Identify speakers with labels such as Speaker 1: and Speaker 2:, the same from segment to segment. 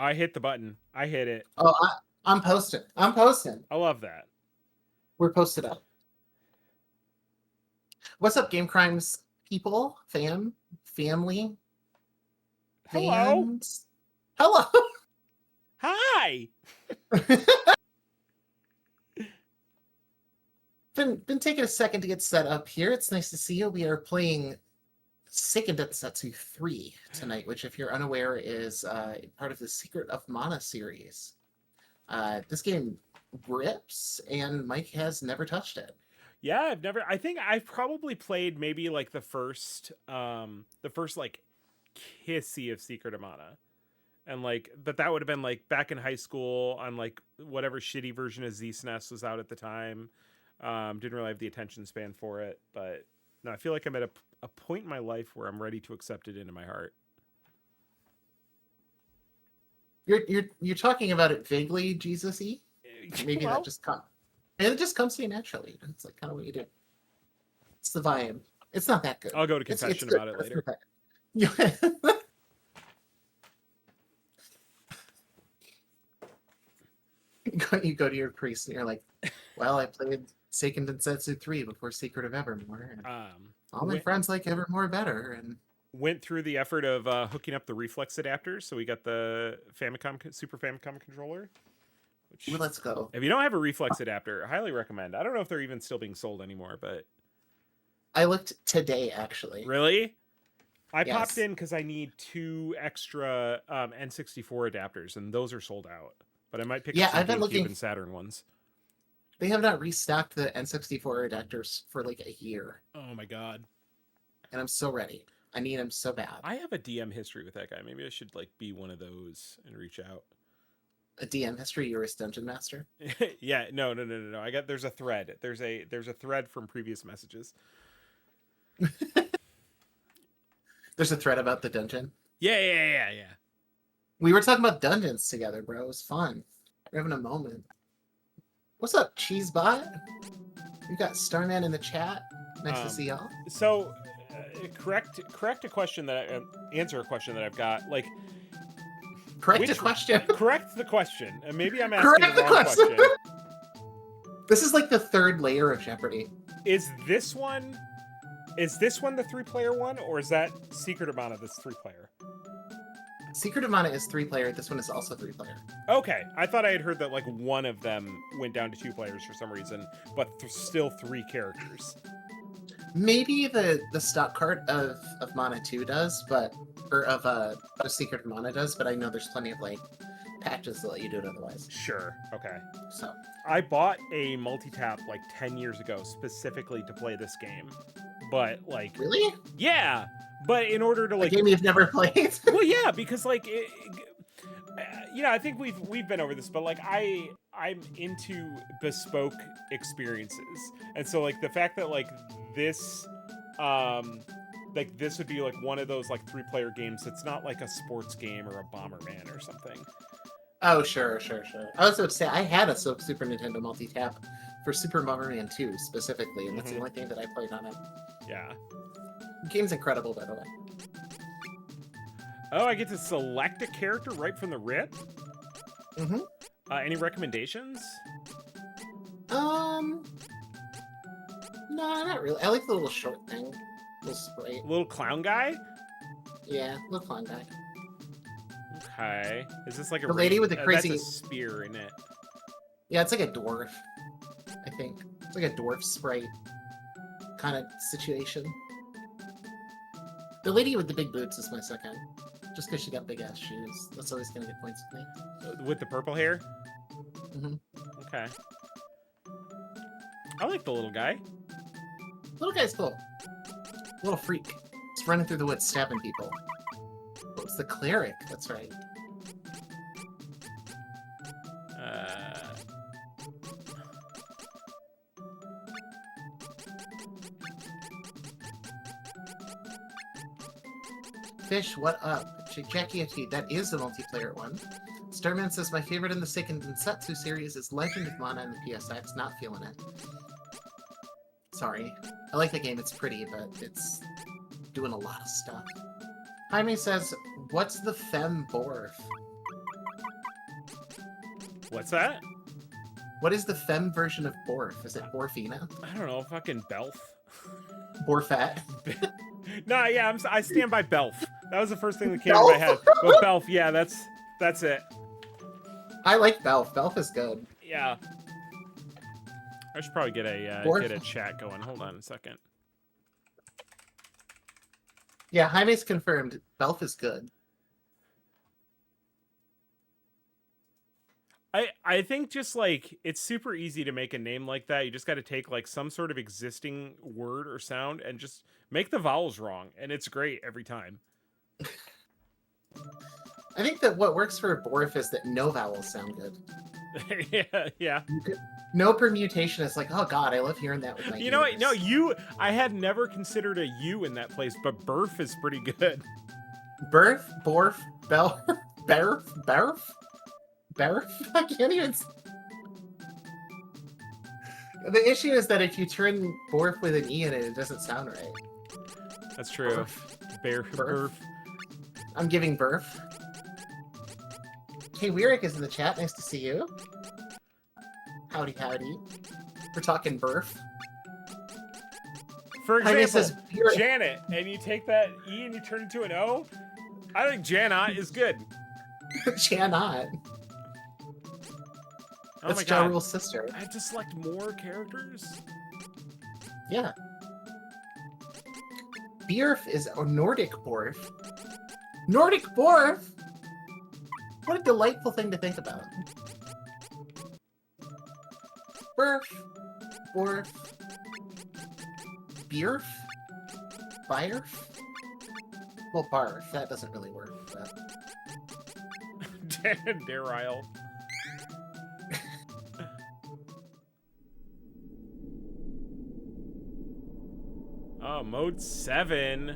Speaker 1: I hit the button. I hit it.
Speaker 2: Oh, I'm posting. I'm posting.
Speaker 1: I love that.
Speaker 2: We're posted up. What's up, Game Crimes people, family,
Speaker 1: Hello.
Speaker 2: fans? Hello.
Speaker 1: Hi.
Speaker 2: Been taking a second to get set up here. It's nice to see you. We are playing Seiken Densetsu 3 tonight, which, if you're unaware, is part of the Secret of Mana series. This game rips, and Mike has never touched it.
Speaker 1: Yeah, I think I've probably played maybe like the first like kissy of Secret of Mana. And like, but that would have been like back in high school on like whatever shitty version of ZSNES was out at the time. Didn't really have the attention span for it, but no, I feel like I'm at a point in my life where I'm ready to accept it into my heart.
Speaker 2: You're talking about it vaguely, Jesus-y? Maybe
Speaker 1: Well,
Speaker 2: that just comes. It just comes to you naturally. It's like kind of what you do. It's the vibe. It's not that good.
Speaker 1: I'll go to confession
Speaker 2: it's
Speaker 1: about it later.
Speaker 2: You go to your priest and you're like, well, I played Seiken Densetsu 3 before Secret of Evermore. And all my friends like Evermore better. And
Speaker 1: went through the effort of hooking up the reflex adapters, so we got the Super Famicom controller. Which,
Speaker 2: well, let's go.
Speaker 1: If you don't have a reflex adapter, I highly recommend. I don't know if they're even still being sold anymore, but
Speaker 2: I looked today, actually.
Speaker 1: Really? I popped in because I need 2 extra N64 adapters, and those are sold out. But I might pick up some GameCube and Saturn ones.
Speaker 2: They have not restocked the N64 adapters for like a year.
Speaker 1: Oh my god!
Speaker 2: And I'm so ready. I need them so bad.
Speaker 1: I have a DM history with that guy. Maybe I should like be one of those and reach out.
Speaker 2: A DM history? You're a dungeon master?
Speaker 1: Yeah, no. There's a thread. There's a thread from previous messages.
Speaker 2: There's a thread about the dungeon?
Speaker 1: Yeah.
Speaker 2: We were talking about dungeons together, bro. It was fun. We're having a moment. What's up, Cheesebot? We got Starman in the chat. Nice to see y'all.
Speaker 1: So, correct a question that answer a question that I've got. Like,
Speaker 2: correct the question.
Speaker 1: Correct the question. And maybe I'm asking the wrong question.
Speaker 2: This is like the third layer of Jeopardy.
Speaker 1: Is this one the 3-player one, or is that Secret of Mana that's 3-player?
Speaker 2: Secret of Mana is 3-player. This one is also 3-player.
Speaker 1: Okay, I thought I had heard that like one of them went down to 2 players for some reason, but still 3 characters.
Speaker 2: Maybe the stock card of Mana 2 does, or of Secret of Mana does, but I know there's plenty of like patches that let you do it otherwise.
Speaker 1: Sure. Okay.
Speaker 2: So
Speaker 1: I bought a multi-tap like 10 years ago specifically to play this game, but like
Speaker 2: really,
Speaker 1: yeah. But in order to like
Speaker 2: a game you've never played,
Speaker 1: well, yeah, because like I think we've been over this, but like I'm into bespoke experiences, and so like the fact that like this would be like one of those like 3-player games that's not like a sports game or a Bomberman or something.
Speaker 2: Oh, sure. I was about to say, I had a Super Nintendo multi-tap for Super Bomberman 2 specifically, and that's the only thing that I played on it.
Speaker 1: Yeah.
Speaker 2: The game's incredible, by the way.
Speaker 1: Oh, I get to select a character right from the rip?
Speaker 2: Mm-hmm.
Speaker 1: Any recommendations?
Speaker 2: No, not really. I like the little short thing. Little sprite.
Speaker 1: Little clown guy?
Speaker 2: Yeah, little clown guy.
Speaker 1: Okay. Is this like
Speaker 2: the lady with the crazy
Speaker 1: that's a spear in it?
Speaker 2: Yeah, it's like a dwarf. I think it's like a dwarf sprite kind of situation. The lady with the big boots is my second, just because she got big ass shoes. That's always gonna get points with me.
Speaker 1: With the purple hair.
Speaker 2: Mm-hmm.
Speaker 1: Okay. I like the little guy.
Speaker 2: Little guy's cool. Little freak. He's running through the woods stabbing people. Oh, it's the cleric. That's right. Fish, what up? Jackie, that is the multiplayer one. Starman says, my favorite in the Seiken Densetsu series is Legend of Mana and the PSX. Not feeling it. Sorry. I like the game, it's pretty, but it's doing a lot of stuff. Jaime says, what's the Fem Borf?
Speaker 1: What's that?
Speaker 2: What is the femme version of Borf? Is it Borfina?
Speaker 1: I don't know. Fucking Belf.
Speaker 2: Borfat?
Speaker 1: No, yeah, I stand by Belf. That was the first thing that came to
Speaker 2: Belf?
Speaker 1: my head. But Belf, yeah, that's it.
Speaker 2: I like Belf. Belf is good.
Speaker 1: Yeah. I should probably get a chat going. Hold on a second.
Speaker 2: Yeah, Jaime's confirmed. Belf is good.
Speaker 1: I think just like it's super easy to make a name like that. You just got to take like some sort of existing word or sound and just make the vowels wrong, and it's great every time.
Speaker 2: I think that what works for Borf is that no vowels sound good.
Speaker 1: Yeah.
Speaker 2: No permutation is like, oh god, I love hearing that with my
Speaker 1: You know what?
Speaker 2: ears.
Speaker 1: No, I had never considered a U in that place, but Burf is pretty good.
Speaker 2: Berf, Borf, Bel, Berf, Berf, Berf. I can't even. The issue is that if you turn Borf with an E in it, it doesn't sound right.
Speaker 1: That's true. Burf.
Speaker 2: I'm giving Berf. Hey, Weirik is in the chat. Nice to see you. Howdy, howdy. We're talking Berf.
Speaker 1: For
Speaker 2: Jaime
Speaker 1: example,
Speaker 2: says, "You're-"
Speaker 1: Janet, and you take that E and you turn it into an O. I think Janot is good.
Speaker 2: Janot.
Speaker 1: Oh
Speaker 2: That's
Speaker 1: my
Speaker 2: Ja
Speaker 1: god.
Speaker 2: Rule's sister.
Speaker 1: I had to select more characters?
Speaker 2: Yeah. Bjerf is a Nordic Borf. Nordic Borf? What a delightful thing to think about. Berf. Borf. Bjerf? Bjerf? Well, Barf. That doesn't really work, but...
Speaker 1: Daryl. Oh, mode 7.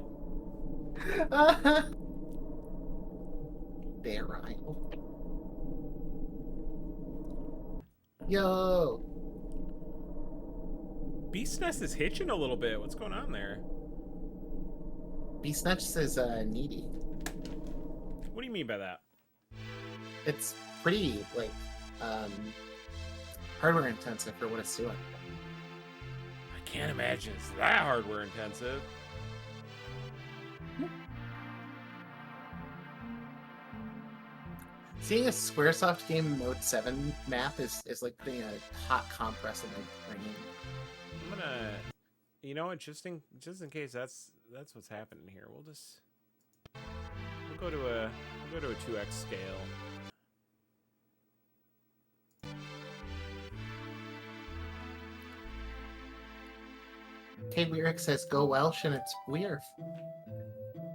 Speaker 2: Daryl. Yo!
Speaker 1: Beast Nest is hitching a little bit. What's going on there?
Speaker 2: Beast Nest says needy.
Speaker 1: What do you mean by that?
Speaker 2: It's pretty, like, hardware intensive for what it's doing.
Speaker 1: I can't imagine it's that hardware intensive.
Speaker 2: Seeing a Squaresoft game in Mode 7 map is like putting a hot compress in my brain.
Speaker 1: I'm gonna, you know what? Just in case that's what's happening here. We'll go to a 2x scale.
Speaker 2: K Weirik says go Welsh and it's Weirf.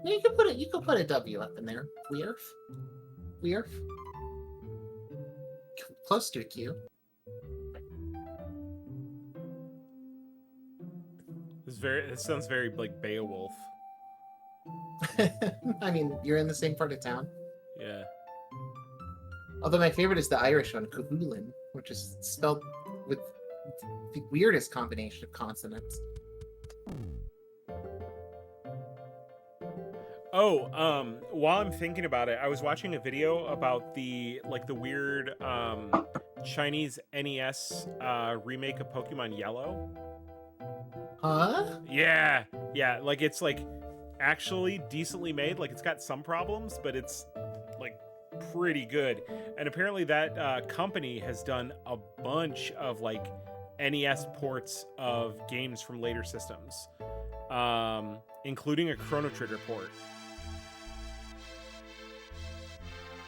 Speaker 2: Yeah, you could put a W up in there. Weirf. Weirf. Close to a Q.
Speaker 1: This sounds very like Beowulf.
Speaker 2: I mean, you're in the same part of town.
Speaker 1: Yeah.
Speaker 2: Although my favorite is the Irish one, Cahulin, which is spelled with the weirdest combination of consonants.
Speaker 1: Oh, while I'm thinking about it, I was watching a video about the weird Chinese NES remake of Pokemon Yellow.
Speaker 2: Huh?
Speaker 1: Yeah, like it's like actually decently made. Like it's got some problems, but it's like pretty good. And apparently that company has done a bunch of like NES ports of games from later systems, including a Chrono Trigger port.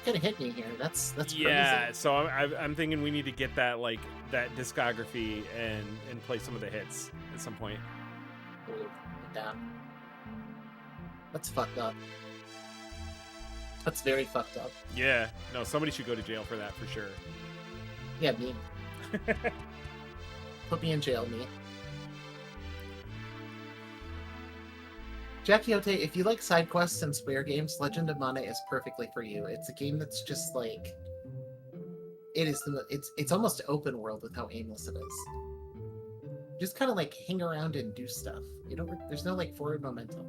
Speaker 2: Gonna hit me here. That's
Speaker 1: Yeah,
Speaker 2: crazy.
Speaker 1: so I'm thinking we need to get that like that discography and play some of the hits at some point.
Speaker 2: Ooh, down. That's fucked up. That's very fucked up.
Speaker 1: Yeah, no, somebody should go to jail for that for sure.
Speaker 2: Yeah, me. Put me in jail, me. Jackie Ote, if you like side quests and Square games, Legend of Mana is perfectly for you. It's a game that's just like it's almost open world with how aimless it is. Just kind of like hang around and do stuff. There's no like forward momentum.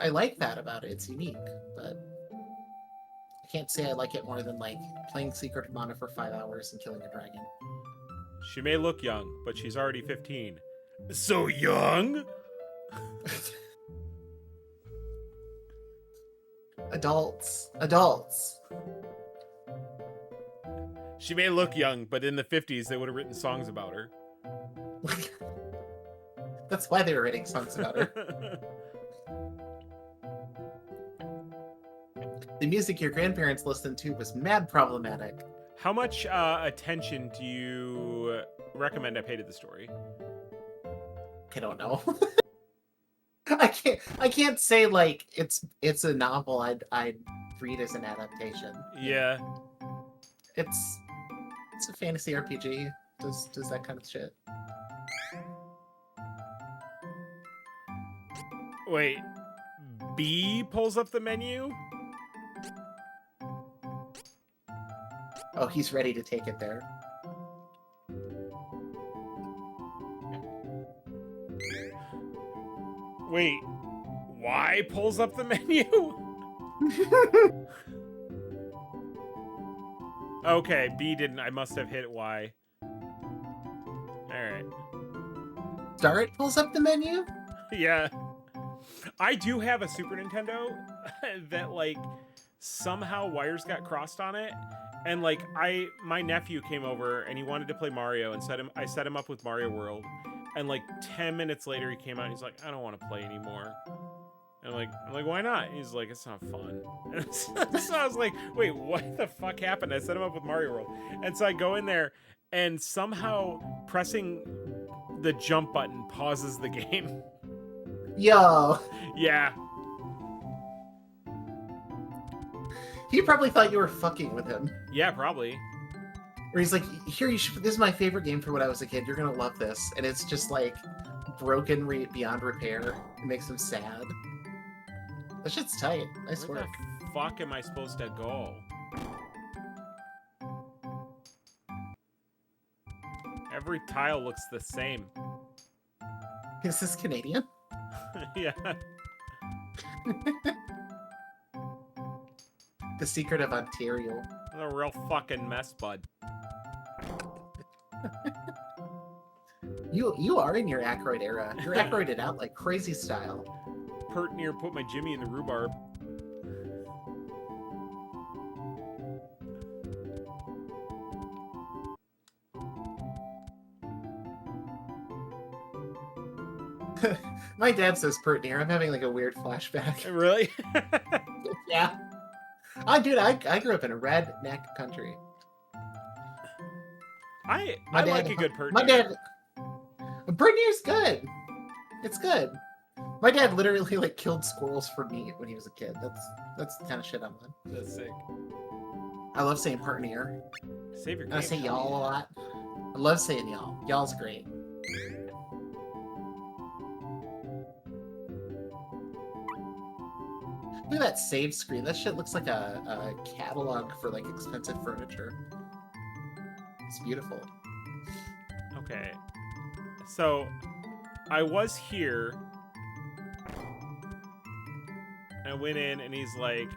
Speaker 2: I like that about it. It's unique, but I can't say I like it more than like playing Secret of Mana for 5 hours and killing a dragon.
Speaker 1: She may look young, but she's already 15. So young?
Speaker 2: Adults. Adults.
Speaker 1: She may look young, but in the 50s they would have written songs about her.
Speaker 2: That's why they were writing songs about her. The music your grandparents listened to was mad problematic.
Speaker 1: How much attention do you recommend I pay to the story?
Speaker 2: I don't know. I can't say like it's a novel I'd read as an adaptation.
Speaker 1: Yeah.
Speaker 2: It's a fantasy RPG. Does that kind of shit.
Speaker 1: Wait. B pulls up the menu?
Speaker 2: Oh, he's ready to take it there.
Speaker 1: Wait. Y pulls up the menu? Okay, B didn't. I must have hit Y. Alright.
Speaker 2: Start pulls up the menu?
Speaker 1: Yeah. I do have a Super Nintendo that, like, somehow wires got crossed on it. And, like, my nephew came over and he wanted to play Mario and I set him up with Mario World. And, like, 10 minutes later he came out and he's like, I don't want to play anymore. And I'm like, why not? He's like, it's not fun. And so I was like, wait, what the fuck happened? I set him up with Mario World. And so I go in there and somehow pressing the jump button pauses the game.
Speaker 2: Yo.
Speaker 1: Yeah.
Speaker 2: He probably thought you were fucking with him.
Speaker 1: Yeah, probably.
Speaker 2: Or he's like, here, this is my favorite game from when I was a kid. You're gonna love this. And it's just like broken beyond repair. It makes him sad. That shit's tight. Nice
Speaker 1: Where
Speaker 2: work.
Speaker 1: the fuck am I supposed to go? Every tile looks the same.
Speaker 2: Is this Canadian?
Speaker 1: Yeah.
Speaker 2: The Secret of Ontario.
Speaker 1: A real fucking mess, bud.
Speaker 2: You are in your Ackroyd era. You're Ackroyded out like crazy style.
Speaker 1: Pert near put my Jimmy in the rhubarb.
Speaker 2: My dad says pert near. I'm having like a weird flashback.
Speaker 1: Really?
Speaker 2: Yeah. Dude, I grew up in a redneck country.
Speaker 1: I
Speaker 2: My dad-
Speaker 1: like a good pert
Speaker 2: My
Speaker 1: near.
Speaker 2: dad, pert near's good. It's good. My dad literally like killed squirrels for meat when he was a kid. That's the kind of shit I'm on.
Speaker 1: That's sick.
Speaker 2: I love saying pert near.
Speaker 1: Save your
Speaker 2: And I
Speaker 1: game.
Speaker 2: say y'all a lot. I love saying y'all. Y'all's great. Look at that save screen. That shit looks like a catalog for like expensive furniture. It's beautiful.
Speaker 1: Okay. So, I was here. I went in and he's like,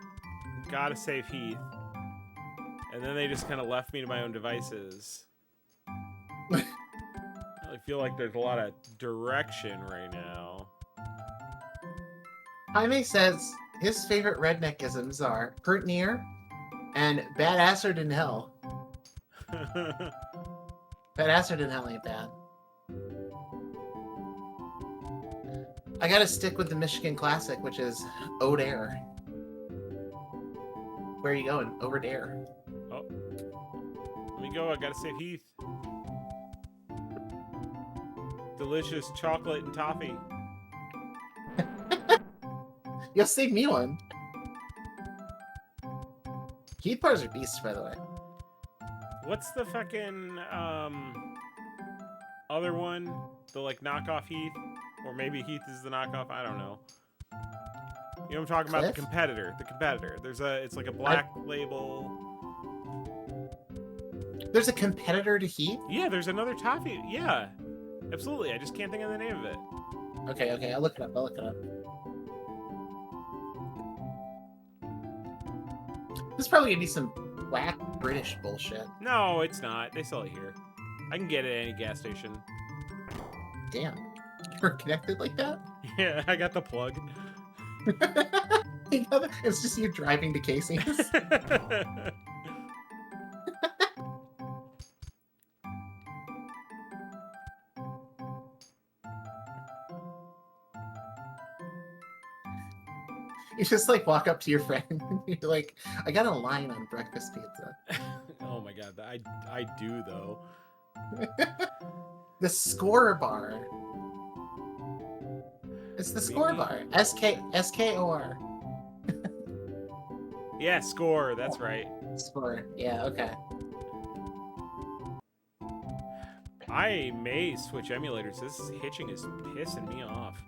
Speaker 1: gotta save Heath. And then they just kind of left me to my own devices. I really feel like there's a lot of direction right now.
Speaker 2: Jaime says his favorite redneckisms are pert near and badassard in hell. Badassard in hell ain't bad. I gotta stick with the Michigan classic, which is Ode Air. Where are you going? Over Dare.
Speaker 1: Oh. Let me go. I gotta save Heath. Delicious chocolate and toffee.
Speaker 2: You'll save me one. Heath bars are beasts, by the way.
Speaker 1: What's the fucking other one? The like knockoff Heath? Or maybe Heath is the knockoff, I don't know. You know what I'm talking about?
Speaker 2: Cliff?
Speaker 1: The competitor. The competitor. It's like a black label.
Speaker 2: There's a competitor to Heath?
Speaker 1: Yeah, there's another toffee. Yeah. Absolutely. I just can't think of the name of it.
Speaker 2: Okay, I'll look it up. There's probably gonna be some whack British bullshit.
Speaker 1: No, it's not. They sell it here. I can get it at any gas station.
Speaker 2: Damn. You're connected like that?
Speaker 1: Yeah, I got the plug.
Speaker 2: It's just you driving to Casey's. You just like walk up to your friend and you're like, I got a line on breakfast pizza.
Speaker 1: Oh my god, I do though.
Speaker 2: The Score Bar. It's the Score Bar. SKOR.
Speaker 1: Yeah, Score, that's right.
Speaker 2: Score. Yeah, okay.
Speaker 1: I may switch emulators. This hitching is pissing me off.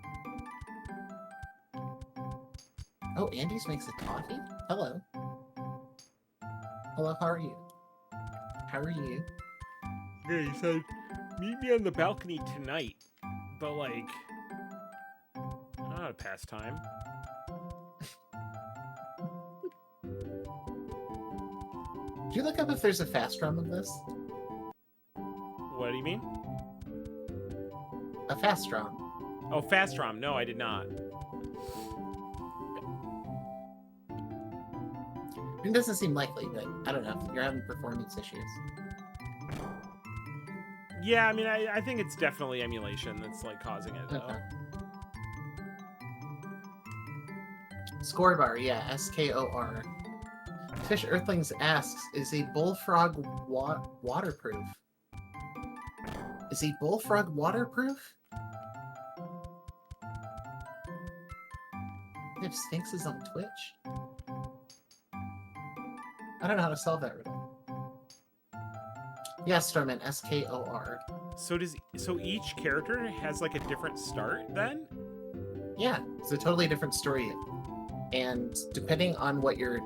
Speaker 2: Oh, Andy's makes a coffee? Hello. Hello, how are you? How are you?
Speaker 1: Yeah, he said, meet me on the balcony tonight. But, like, not a pastime.
Speaker 2: Did you look up if there's a fast ROM of this?
Speaker 1: What do you mean?
Speaker 2: A fast ROM.
Speaker 1: Oh, fast ROM. No, I did not.
Speaker 2: It doesn't seem likely, but I don't know. You're having performance issues.
Speaker 1: Yeah, I mean, I think it's definitely emulation that's, like, causing it, though.
Speaker 2: Okay. Score Bar, yeah, SKOR. Fish Earthlings asks, is a bullfrog waterproof? Is a bullfrog waterproof? They have Sphinxes on Twitch? I don't know how to solve that riddle. Yes, Starman, SKOR.
Speaker 1: So each character has, like, a different start, then?
Speaker 2: Yeah, it's a totally different story. And depending on what your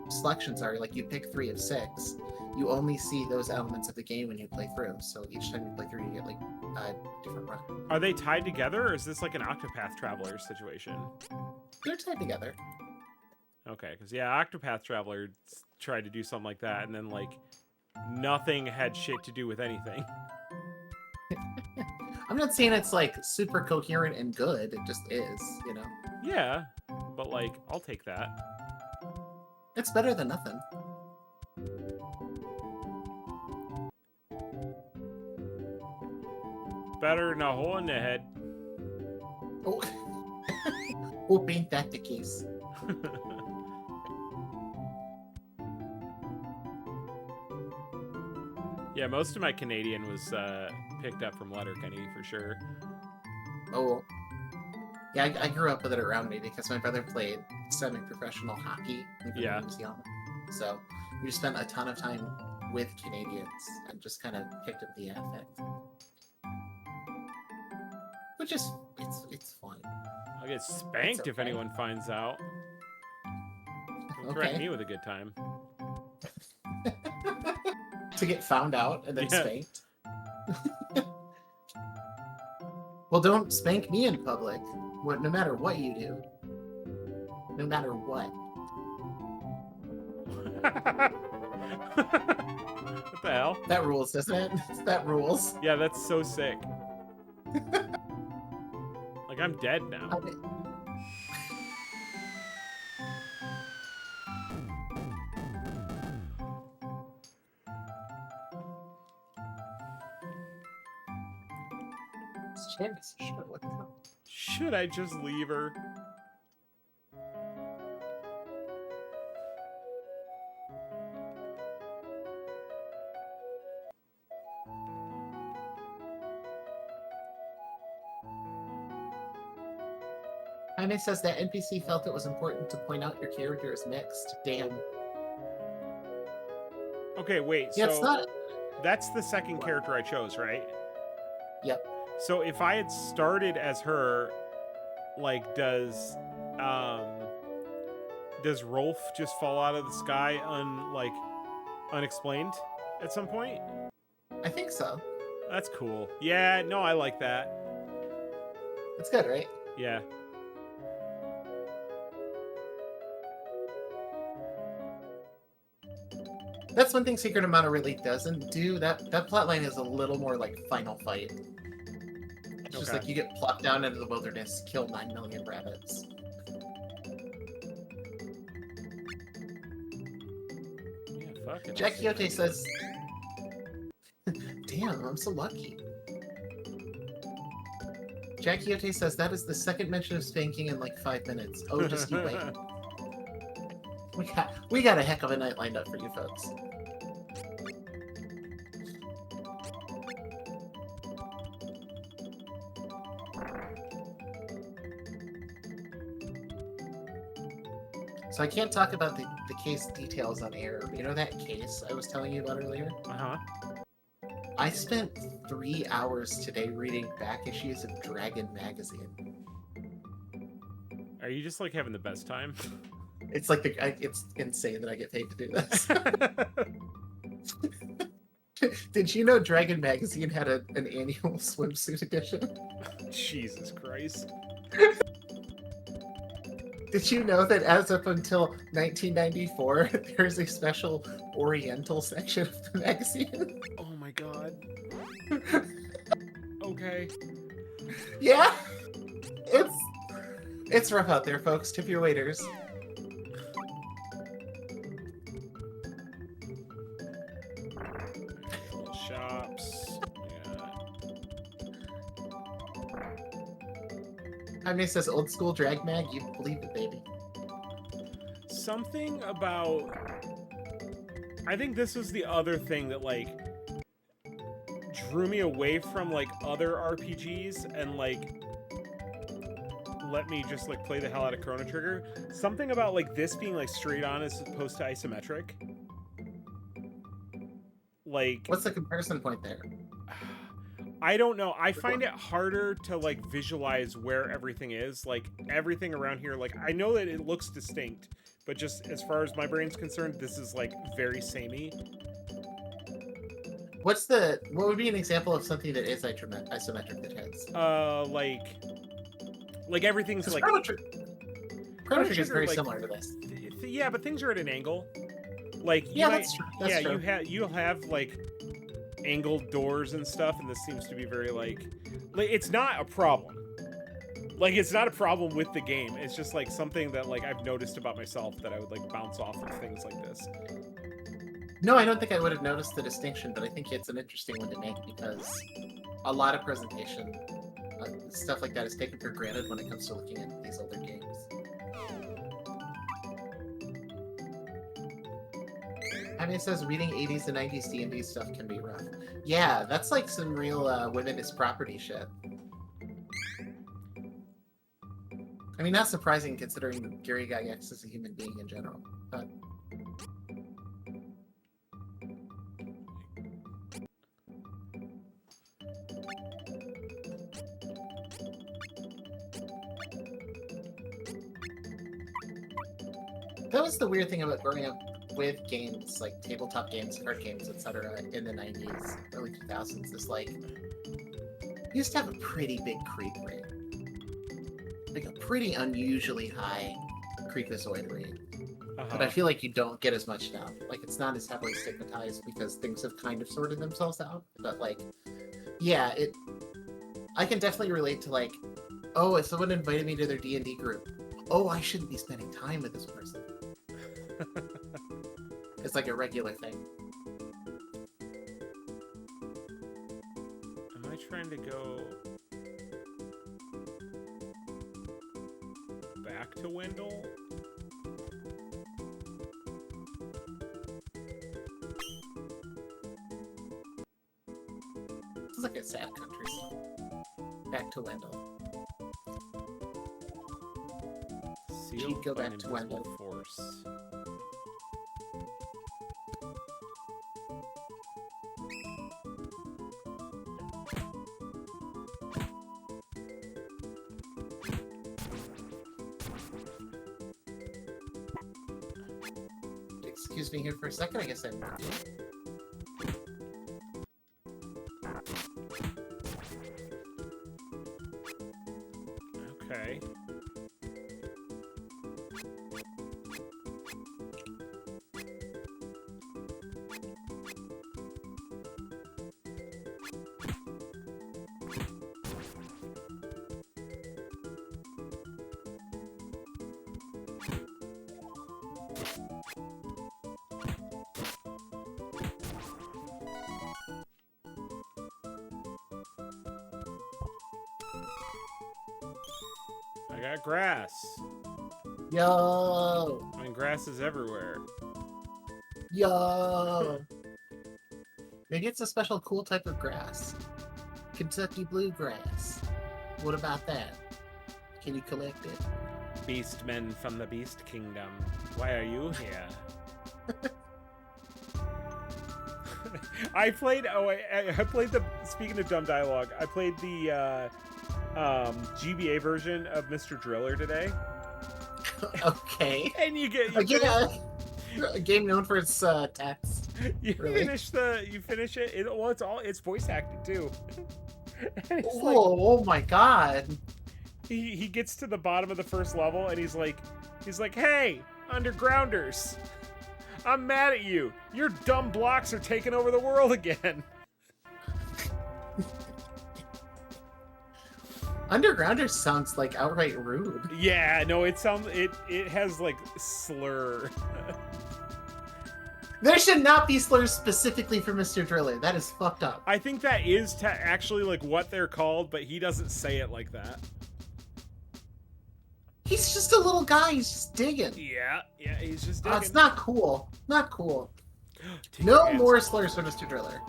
Speaker 2: selections are, like you pick 3 of 6, you only see those elements of the game when you play through. So each time you play through, you get like a different run.
Speaker 1: Are they tied together, or is this like an Octopath Traveler situation?
Speaker 2: They're tied together.
Speaker 1: Okay, because yeah, Octopath Traveler tried to do something like that, and then like nothing had shit to do with anything.
Speaker 2: I'm not saying it's like super coherent and good. It just is, you know.
Speaker 1: Yeah, but like I'll take that.
Speaker 2: It's better than nothing.
Speaker 1: Better than a hole in the head.
Speaker 2: Oh, oh, ain't that the case?
Speaker 1: Yeah, most of my Canadian was picked up from Letterkenny for sure.
Speaker 2: Oh, yeah, I grew up with it around me because my brother played semi-professional hockey in New Zealand. So we just spent a ton of time with Canadians and just kind of picked up the affect. Which is, it's fun.
Speaker 1: I'll get spanked if anyone finds out. Don't threaten me with a good time.
Speaker 2: To get found out and then spanked. Well, don't spank me in public. No matter what you do. No matter what.
Speaker 1: What the hell?
Speaker 2: That rules, doesn't it? That rules.
Speaker 1: Yeah, that's so sick. Like, I'm dead now. Should I just leave her?
Speaker 2: Jaime says that NPC felt it was important to point out your character is mixed. Damn.
Speaker 1: Okay, wait.
Speaker 2: Yeah,
Speaker 1: so
Speaker 2: it's not...
Speaker 1: That's the second character I chose, right?
Speaker 2: Yep.
Speaker 1: So if I had started as her, like, does Rolf just fall out of the sky unexplained at some point?
Speaker 2: I think so.
Speaker 1: That's cool. Yeah, no, I like that.
Speaker 2: That's good, right?
Speaker 1: Yeah.
Speaker 2: That's one thing Secret of Mana really doesn't do. That plotline is a little more like Final Fight. It's just
Speaker 1: Okay.
Speaker 2: like you get plopped down into the wilderness, kill 9 million rabbits.
Speaker 1: Yeah, fuck it.
Speaker 2: Jack Quixote says, damn, I'm so lucky. Jack Quixote says that is the second mention of spanking in like 5 minutes. Oh, just you wait. We got a heck of a night lined up for you folks. So I can't talk about the case details on air. You know that case I was telling you about earlier?
Speaker 1: Uh-huh.
Speaker 2: I spent 3 hours today reading back issues of Dragon magazine.
Speaker 1: Are you just like having the best time?
Speaker 2: It's like it's insane that I get paid to do this. Did you know Dragon magazine had an annual swimsuit edition?
Speaker 1: Jesus Christ.
Speaker 2: Did you know that as up until 1994, there's a special Oriental section of the magazine?
Speaker 1: Oh my god. Okay.
Speaker 2: Yeah, it's rough out there, folks. Tip your waiters.
Speaker 1: Little shops.
Speaker 2: Jaime says old school drag mag. You believe it, baby.
Speaker 1: Something about. I think this was the other thing that like drew me away from like other RPGs and like let me just like play the hell out of Chrono Trigger. Something about like this being like straight on as opposed to isometric. Like,
Speaker 2: What's the comparison point there?
Speaker 1: I don't know. I find it harder to like visualize where everything is. Like everything around here, like I know that it looks distinct, but just as far as my brain's concerned, this is like very samey.
Speaker 2: What would be an example of something that is isometric that has?
Speaker 1: Like everything's like
Speaker 2: Chrono Trigger is very
Speaker 1: like,
Speaker 2: similar to this.
Speaker 1: Yeah, but things are at an angle. Like
Speaker 2: Yeah, that's true. That's true.
Speaker 1: you'll have like angled doors and stuff, and this seems to be very like it's not a problem. Like it's not a problem with the game. It's just like something that like I've noticed about myself that I would like bounce off of things like this.
Speaker 2: No, I don't think I would have noticed the distinction, but I think it's an interesting one to make because a lot of presentation stuff like that is taken for granted when it comes to looking at these older games. I mean, it says reading 80s and 90s D&D stuff can be rough. Yeah, that's like some real womenist property shit. I mean, not surprising considering Gary Gygax is a human being in general, but... That was the weird thing about growing up with games, like tabletop games, card games, etc. in the 90s, early 2000s, is like, you used to have a pretty big creep rate. Like a pretty unusually high creepazoid rate. But I feel like you don't get as much now. Like, it's not as heavily stigmatized because things have kind of sorted themselves out. But, like, yeah, I can definitely relate to, like, oh, if someone invited me to their D&D group, oh, I shouldn't be spending time with this person. It's like a regular thing.
Speaker 1: Am I trying to go back to Wendell?
Speaker 2: This is like a sad country song. Back to Wendell.
Speaker 1: Sealed
Speaker 2: go
Speaker 1: by
Speaker 2: back
Speaker 1: an
Speaker 2: to
Speaker 1: invisible
Speaker 2: Wendell.
Speaker 1: force.
Speaker 2: Excuse me here for a second. I guess I'm not.
Speaker 1: Okay. got grass.
Speaker 2: Yo,
Speaker 1: I mean, grass is everywhere.
Speaker 2: yo. Maybe it's a special cool type of grass. Kentucky bluegrass. What about that? Can you collect it?
Speaker 1: Beastmen from the Beast Kingdom. Why are you here? I played. Oh, I played the. Speaking of dumb dialogue, I played the GBA version of Mr. Driller today.
Speaker 2: Okay.
Speaker 1: And you get
Speaker 2: A game known for its text.
Speaker 1: you
Speaker 2: Really?
Speaker 1: finish it. It's voice acted too. And it's
Speaker 2: Oh,
Speaker 1: like,
Speaker 2: oh my god.
Speaker 1: he gets to the bottom of the first level and he's like, hey, undergrounders, I'm mad at you. Your dumb blocks are taking over the world again.
Speaker 2: Undergrounder sounds like outright rude.
Speaker 1: Yeah, no, it has like slur.
Speaker 2: There should not be slurs specifically for Mr. Driller. That is fucked up.
Speaker 1: I think that is actually like what they're called, but he doesn't say it like that.
Speaker 2: He's just a little guy. He's just digging.
Speaker 1: Yeah, he's just
Speaker 2: Oh,
Speaker 1: digging.
Speaker 2: it's not cool. Not cool.
Speaker 1: Take your
Speaker 2: No
Speaker 1: hands
Speaker 2: more
Speaker 1: off.
Speaker 2: slurs for Mr. Driller.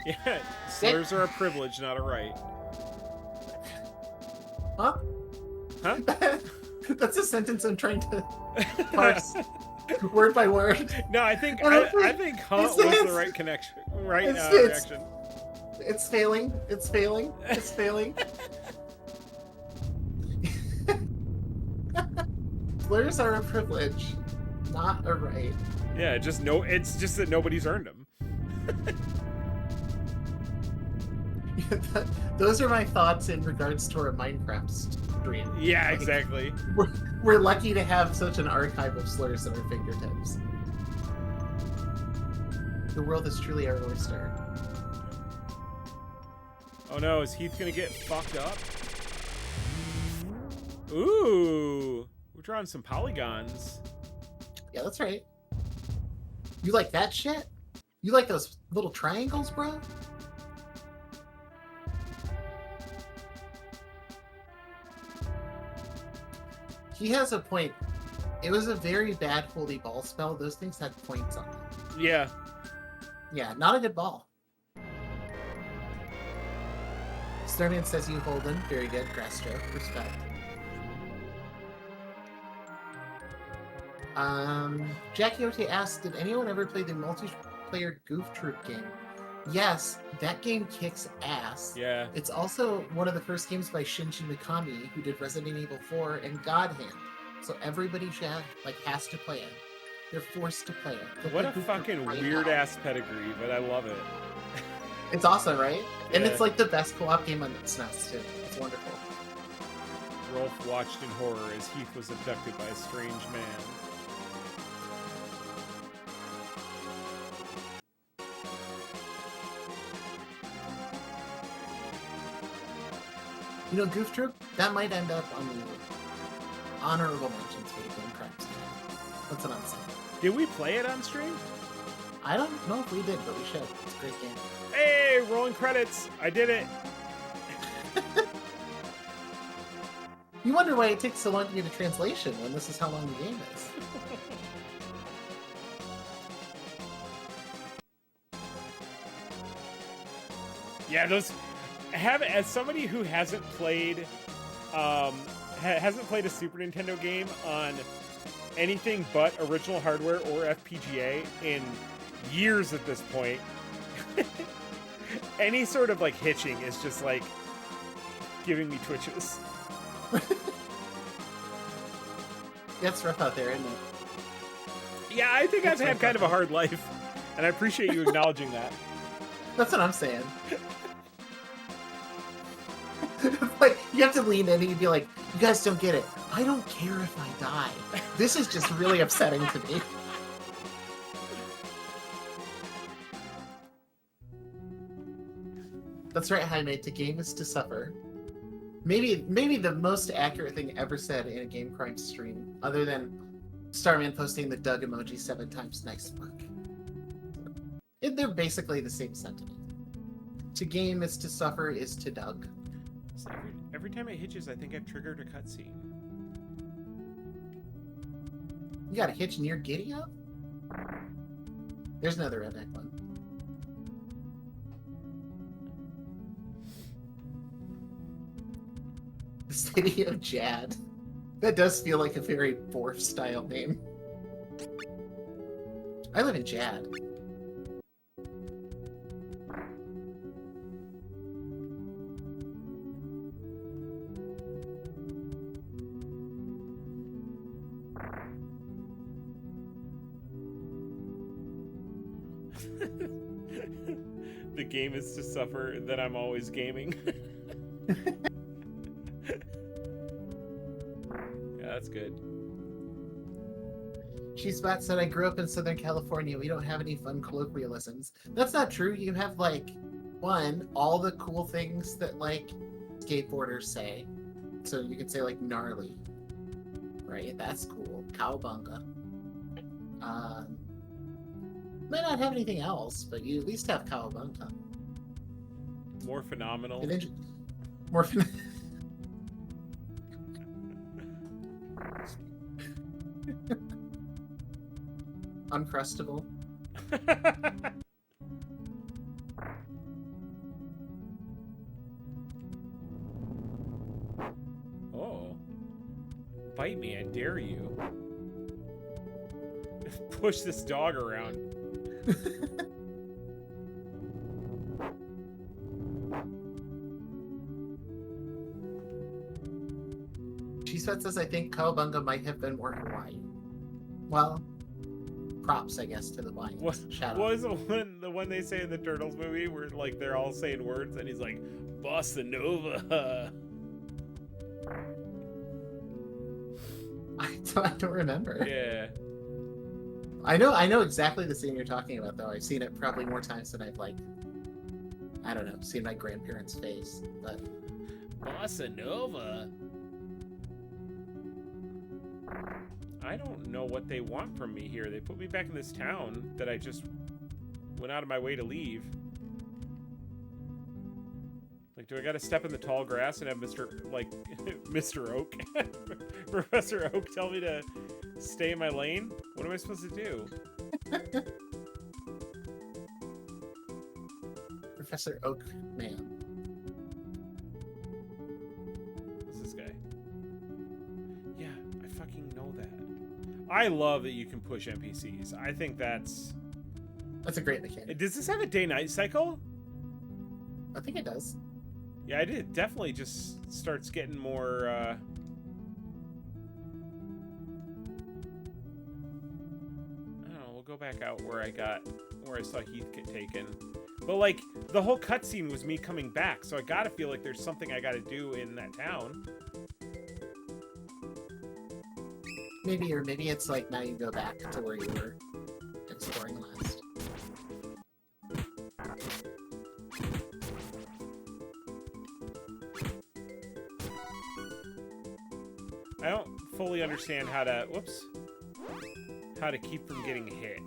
Speaker 1: Yeah, slurs are a privilege, not a right.
Speaker 2: Huh?
Speaker 1: Huh?
Speaker 2: That's a sentence I'm trying to parse word by word.
Speaker 1: No, I think Hunt was the right connection, right reaction.
Speaker 2: It's failing. It's failing. It's failing. Slurs are a privilege, not a right.
Speaker 1: Yeah, it's just that nobody's earned them.
Speaker 2: Those are my thoughts in regards to our Minecraft stream.
Speaker 1: Yeah,
Speaker 2: Like,
Speaker 1: exactly.
Speaker 2: We're lucky to have such an archive of slurs at our fingertips. The world is truly our oyster.
Speaker 1: Oh no, is Heath gonna get fucked up? Ooh, we're drawing some polygons.
Speaker 2: Yeah, that's right. You like that shit? You like those little triangles, bro? He has a point. It was a very bad holy ball spell. Those things had points on them.
Speaker 1: Yeah.
Speaker 2: Yeah, not a good ball. Starman says you hold him. Very good. Grass stroke. Respect. Jackie Ote asked, did anyone ever play the multiplayer Goof Troop game? Yes, that game kicks ass.
Speaker 1: Yeah.
Speaker 2: It's also one of the first games by Shinji Mikami, who did Resident Evil 4 and God Hand. So everybody has to play it. They're forced to play it. Go
Speaker 1: What
Speaker 2: play
Speaker 1: a
Speaker 2: Goof Troop
Speaker 1: fucking
Speaker 2: right
Speaker 1: weird
Speaker 2: now.
Speaker 1: ass pedigree, but I love it.
Speaker 2: It's awesome, right? And
Speaker 1: Yeah.
Speaker 2: it's like the best co-op game on the SNES too. It's wonderful.
Speaker 1: Rolf watched in horror as Heath was abducted by a strange man.
Speaker 2: You know, Goof Troop, that might end up on the honorable mentions for the Game Crimes game. That's what I'm saying.
Speaker 1: Did we play it on stream?
Speaker 2: I don't know if we did, but we should. It's a great game.
Speaker 1: Hey, rolling credits! I did it!
Speaker 2: You wonder why it takes so long to get a translation when this is how long the game is.
Speaker 1: Yeah, those as somebody who hasn't played hasn't played a Super Nintendo game on anything but original hardware or FPGA in years at this point. Any sort of like hitching is just like giving me twitches.
Speaker 2: That's rough out there, isn't it?
Speaker 1: Yeah, I think I've
Speaker 2: It's
Speaker 1: had
Speaker 2: rough
Speaker 1: kind
Speaker 2: out
Speaker 1: of a
Speaker 2: there.
Speaker 1: hard life, and I appreciate you acknowledging that.
Speaker 2: That's what I'm saying. Like, you have to lean in and you'd be like, you guys don't get it. I don't care if I die. This is just really upsetting to me. That's right, Jaime. To game is to suffer. Maybe the most accurate thing ever said in a Game Crime stream, other than Starman posting the Doug emoji 7 times. Nice work. They're basically the same sentiment. To game is to suffer is to Doug.
Speaker 1: So Every time it hitches, I think I've triggered a cutscene.
Speaker 2: You got a hitch near Giddy Up? There's another redneck one. The City of Jad. That does feel like a very Borf style name. I live in Jad.
Speaker 1: The game is to suffer that I'm always gaming. Yeah, that's good.
Speaker 2: Cheesebot said, I grew up in Southern California. We don't have any fun colloquialisms. That's not true. You have, like, one, all the cool things that, like, skateboarders say. So you could say, like, gnarly. Right? That's cool. Cowabunga. Might not have anything else, but you at least have Cowabunga.
Speaker 1: More phenomenal.
Speaker 2: And then, more Uncrustable.
Speaker 1: Oh. Bite me, I dare you. Push this dog around.
Speaker 2: Cheesefet says, I think Cowabunga might have been more Hawaii. Well, props, I guess, to the Hawaiians.
Speaker 1: What was the one they say in the Turtles movie where, like, they're all saying words and he's like, Bossa Nova.
Speaker 2: I don't remember.
Speaker 1: Yeah.
Speaker 2: I know exactly the scene you're talking about, though. I've seen it probably more times than I've, like, I don't know, seen my grandparents' face. But
Speaker 1: Bossa Nova. I don't know what they want from me here. They put me back in this town that I just went out of my way to leave. Like, do I gotta step in the tall grass and have Mr. Oak, Professor Oak tell me to stay in my lane? What am I supposed to do?
Speaker 2: Professor Oak Man.
Speaker 1: Who's this guy? Yeah, I fucking know that. I love that you can push NPCs. I think that's
Speaker 2: a great mechanic.
Speaker 1: Does this have a day-night cycle?
Speaker 2: I think it does.
Speaker 1: Yeah, it definitely just starts getting more, I don't know, we'll go back out where I saw Heath get taken. But, like, the whole cutscene was me coming back, so I gotta feel like there's something I gotta do in that town.
Speaker 2: Maybe it's like now you go back to where you were exploring last.
Speaker 1: I don't fully understand how to keep from getting hit.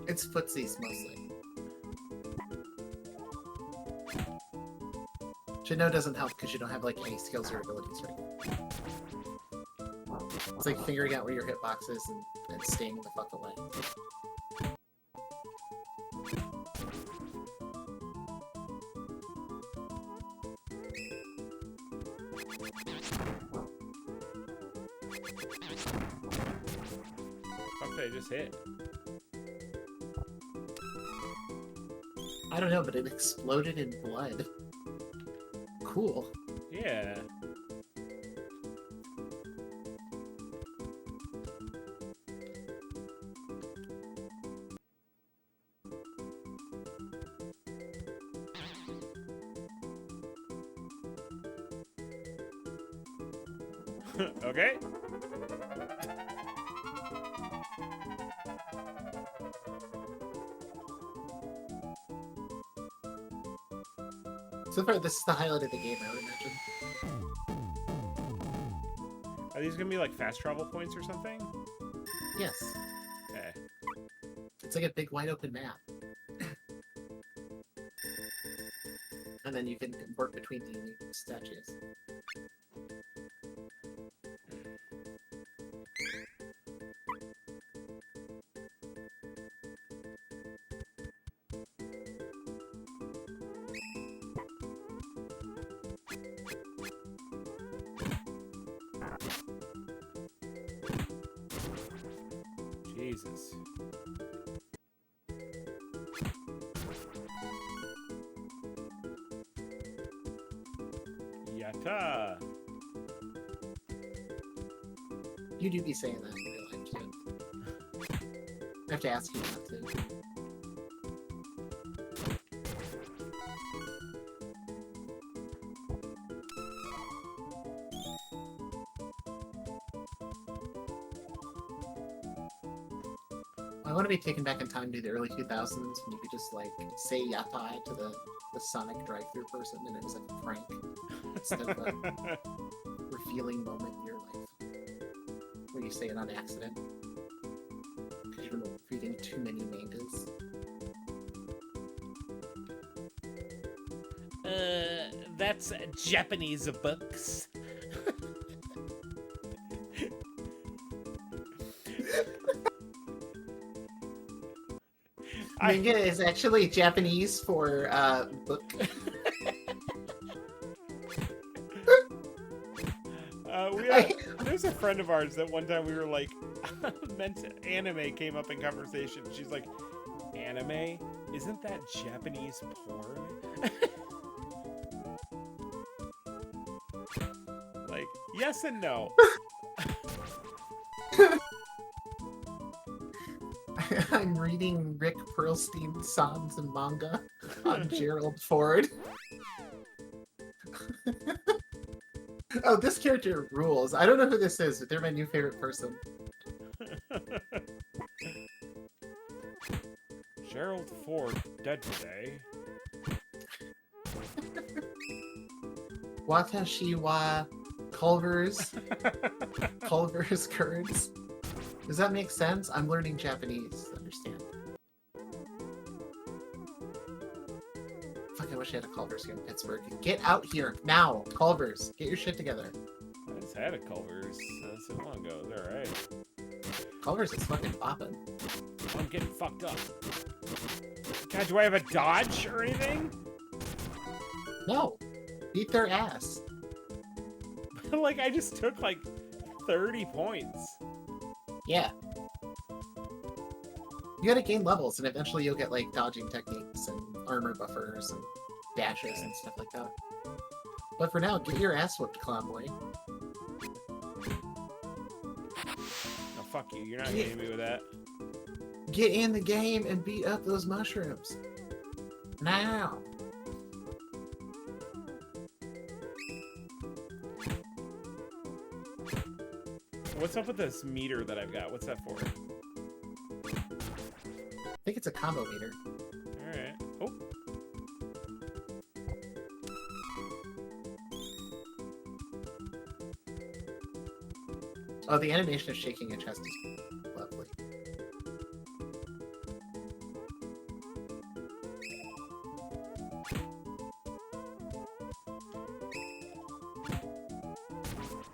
Speaker 2: It's footsies mostly. Shino doesn't help because you don't have like any skills or abilities right now. It's like figuring out where your hitbox is and staying the fuck away.
Speaker 1: Fuck did I just hit?
Speaker 2: I don't know, but it exploded in blood. Cool.
Speaker 1: Yeah. Okay.
Speaker 2: So far, this is the highlight of the game, I would imagine.
Speaker 1: Are these gonna be like fast travel points or something?
Speaker 2: Yes.
Speaker 1: Okay.
Speaker 2: It's like a big wide open map. And then you can work between the statues.
Speaker 1: Jesus. Yatta.
Speaker 2: You do be saying that in real life too. I have to ask you not to. I want to be taken back in time to the early 2000s when you could just like say yatta to the Sonic drive-thru person and it was like a prank instead of a revealing moment in your life where you say it on accident because you've been reading too many mangas.
Speaker 1: That's Japanese books.
Speaker 2: Manga is actually Japanese for book.
Speaker 1: There's a friend of ours that one time we were like, anime came up in conversation. She's like, anime? Isn't that Japanese porn? Like, yes and no.
Speaker 2: I'm reading Rick Perlstein songs and manga on Gerald Ford. Oh, this character rules. I don't know who this is, but they're my new favorite person.
Speaker 1: Gerald Ford dead today.
Speaker 2: Watashi wa Culver's curds. Does that make sense? I'm learning Japanese to understand. Fuck, I wish I had a Culver's here in Pittsburgh. Get out here now, Culver's. Get your shit together.
Speaker 1: I just had a Culver's so long ago. It's alright.
Speaker 2: Culver's is fucking poppin'.
Speaker 1: I'm getting fucked up. God, do I have a dodge or anything?
Speaker 2: No. Beat their ass.
Speaker 1: Like, I just took like 30 points.
Speaker 2: Yeah. You gotta gain levels, and eventually you'll get, like, dodging techniques and armor buffers and dashes and stuff like that. But for now, get your ass whooped, Clown Boy.
Speaker 1: Oh, fuck you. You're not getting me with that.
Speaker 2: Get in the game and beat up those mushrooms. Now!
Speaker 1: What's up with this meter that I've got? What's that for?
Speaker 2: I think it's a combo meter.
Speaker 1: Alright. Oh.
Speaker 2: Oh, the animation of shaking a chest is lovely.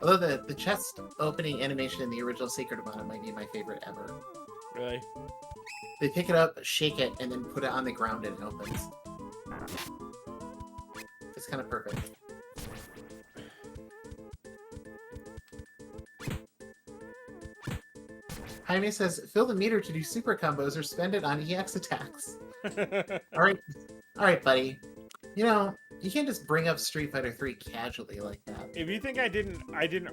Speaker 2: Although the chest opening animation in the original Secret of Mana might be my favorite ever.
Speaker 1: Really?
Speaker 2: They pick it up, shake it, and then put it on the ground and it opens. It's kind of perfect. Jaime says, fill the meter to do super combos or spend it on EX attacks. Alright, buddy. You know, you can't just bring up Street Fighter 3 casually like that.
Speaker 1: If you think I didn't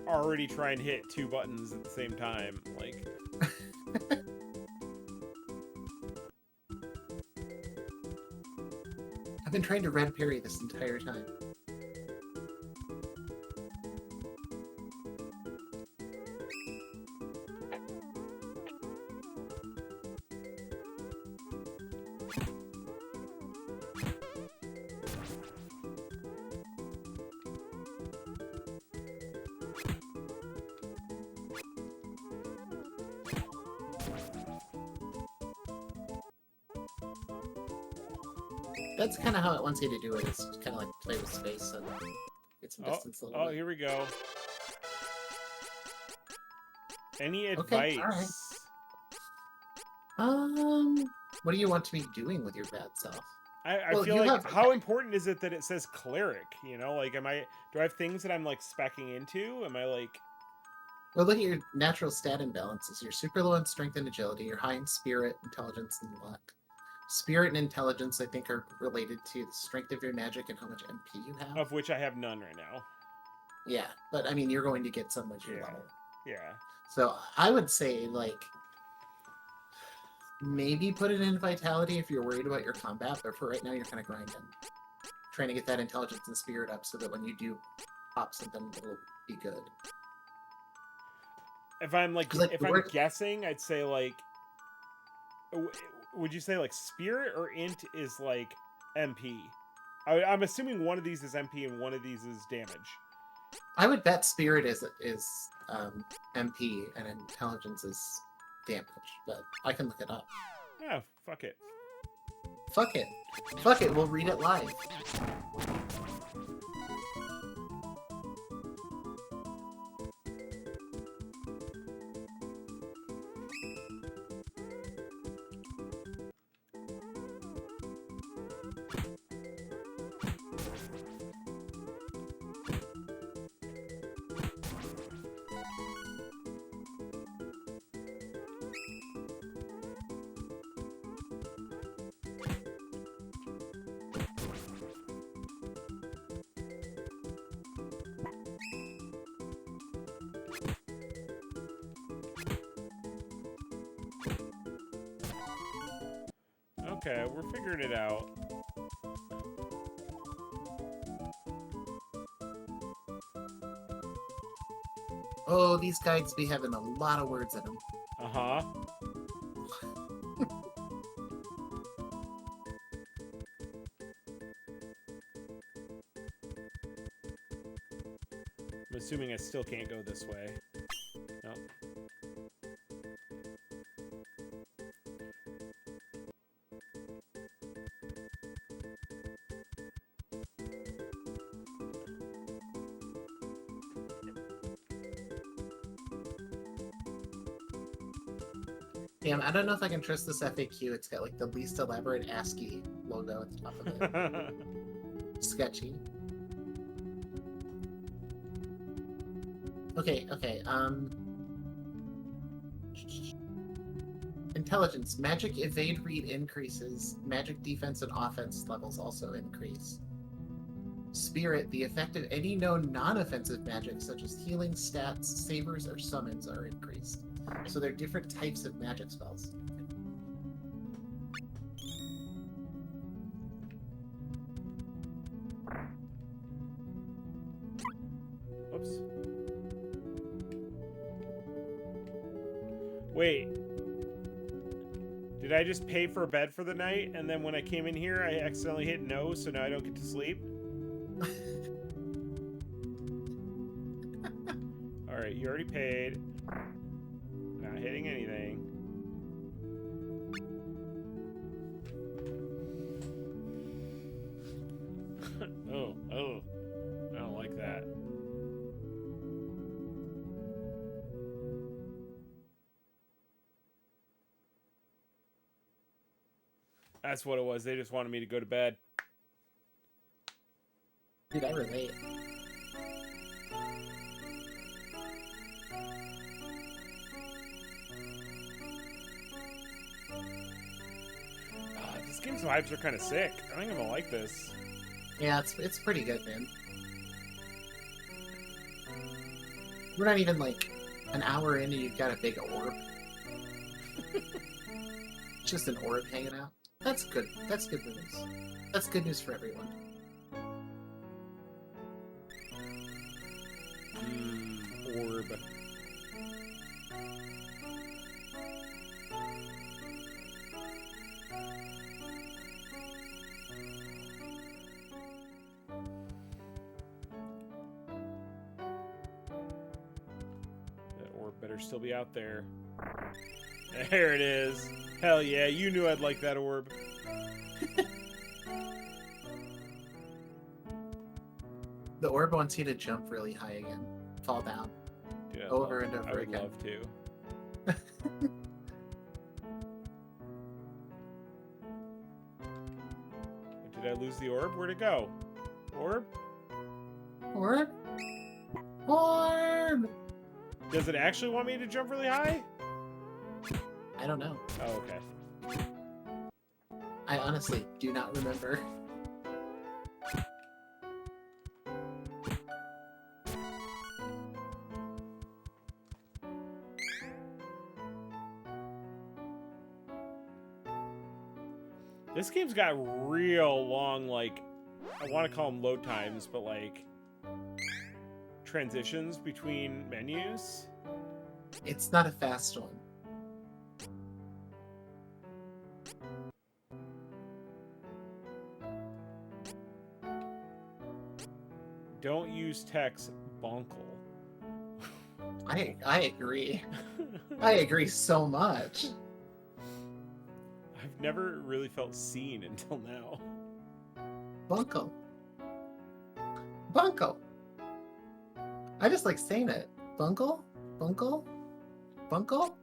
Speaker 1: already try and hit 2 buttons at the same time, like...
Speaker 2: I've been trying to red parry this entire time. That's kind of how it wants you to do it. It's kind of like play with space and get some distance a little
Speaker 1: Oh,
Speaker 2: bit.
Speaker 1: here we go. Any
Speaker 2: Okay,
Speaker 1: advice?
Speaker 2: all right. What do you want to be doing with your bad self?
Speaker 1: I
Speaker 2: Well,
Speaker 1: feel
Speaker 2: you
Speaker 1: like
Speaker 2: have-
Speaker 1: how important is it that it says cleric? You know, like, do I have things that I'm like specking into? Am I like,
Speaker 2: Well, look at your natural stat imbalances. You're super low in strength and agility. You're high in spirit, intelligence, and luck. Spirit and intelligence, I think, are related to the strength of your magic and how much MP you have.
Speaker 1: of which I have none right now?
Speaker 2: Yeah, but I mean, you're going to get some as you
Speaker 1: Yeah.
Speaker 2: level.
Speaker 1: Yeah.
Speaker 2: So I would say, like, maybe put it in vitality if you're worried about your combat, but for right now, you're kind of grinding. Trying to get that intelligence and spirit up so that when you do pop something, it'll be good.
Speaker 1: If I'm like,
Speaker 2: 'Cause, like,
Speaker 1: if
Speaker 2: the
Speaker 1: I'm
Speaker 2: word-
Speaker 1: guessing, I'd say like, would you say like spirit or int is like MP? I'm assuming one of these is MP and one of these is damage.
Speaker 2: I would bet spirit is MP and intelligence is damage, but I can look it up.
Speaker 1: Yeah, fuck it.
Speaker 2: Fuck it. Fuck it, we'll read it live.
Speaker 1: Okay, we're figuring it out.
Speaker 2: Oh, these guides be having a lot of words in them.
Speaker 1: Uh-huh. I'm assuming I still can't go this way. No.
Speaker 2: Damn, I don't know if I can trust this FAQ. It's got like the least elaborate ASCII logo at the top of it. Sketchy. Okay. Intelligence. Magic evade read increases. Magic defense and offense levels also increase. Spirit. The effect of any known non-offensive magic, such as healing, stats, savers, or summons, are increased. So they're different types of magic spells.
Speaker 1: Oops. Wait. Did I just pay for a bed for the night, and then when I came in here, I accidentally hit no, so now I don't get to sleep? Alright, you already paid. Not hitting anything. Oh, I don't like that. That's what it was. They just wanted me to go to bed.
Speaker 2: Dude, I relate.
Speaker 1: This game's vibes are kind of sick. I think I'm gonna like this.
Speaker 2: Yeah, it's pretty good, man. We're not even like an hour in and you've got a big orb. Just an orb hanging out. That's good. That's good news. That's good news for everyone.
Speaker 1: Orb. That orb better still be out there. There it is. Hell yeah, you knew I'd like that orb.
Speaker 2: The orb wants you to jump really high again. Fall down.
Speaker 1: Dude,
Speaker 2: Over and over
Speaker 1: I would
Speaker 2: again.
Speaker 1: love to. Did I lose the orb? Where'd it go? Orb?
Speaker 2: Orb? Orb!
Speaker 1: Does it actually want me to jump really high?
Speaker 2: I don't know.
Speaker 1: Oh, okay.
Speaker 2: I honestly do not remember.
Speaker 1: This game's got real long, like, I want to call them load times, but like transitions between menus.
Speaker 2: It's not a fast one.
Speaker 1: Don't use text, bonkle.
Speaker 2: I agree. I agree so much.
Speaker 1: I've never really felt seen until now.
Speaker 2: Bunko. Bunko. I just like saying it. Bunko? Bunko? Bunko?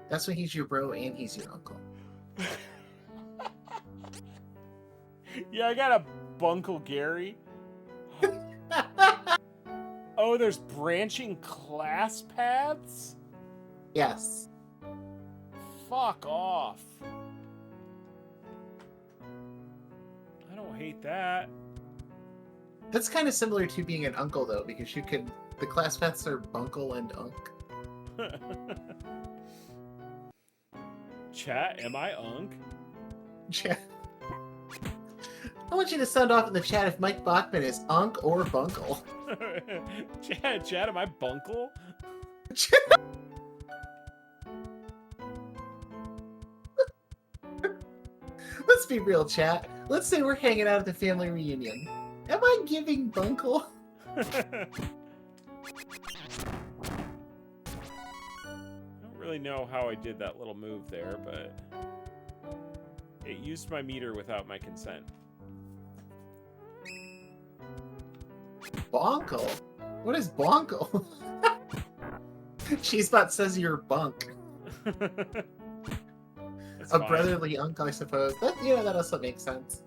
Speaker 2: That's when he's your bro and he's your uncle.
Speaker 1: Yeah, I got a Bunkle Gary. Oh, there's branching class paths?
Speaker 2: Yes.
Speaker 1: Fuck off. I don't hate that.
Speaker 2: That's kind of similar to being an uncle, though, because you could. The class paths are Bunkle and Unk.
Speaker 1: Chat, am I Unk?
Speaker 2: Chat. I want you to sound off in the chat if Mike Bachman is Unk or Bunkle.
Speaker 1: Chat, am I Bunkle?
Speaker 2: Let's be real, chat. Let's say we're hanging out at the family reunion. Am I giving Bunkle?
Speaker 1: I don't really know how I did that little move there, but it used my meter without my consent.
Speaker 2: Bonkle? What is Bonkle? Cheesebot says you're bunk.
Speaker 1: That's
Speaker 2: A
Speaker 1: fine.
Speaker 2: brotherly uncle, I suppose. That, you know, that also makes sense.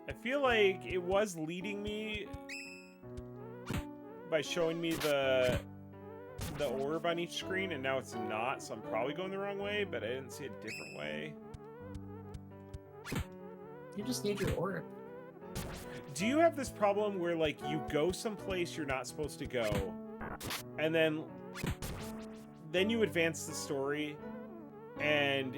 Speaker 1: I feel like it was leading me by showing me the orb on each screen, and now it's not, so I'm probably going the wrong way, but I didn't see a different way.
Speaker 2: You just need your orb.
Speaker 1: Do you have this problem where, like, you go someplace you're not supposed to go, and then you advance the story, and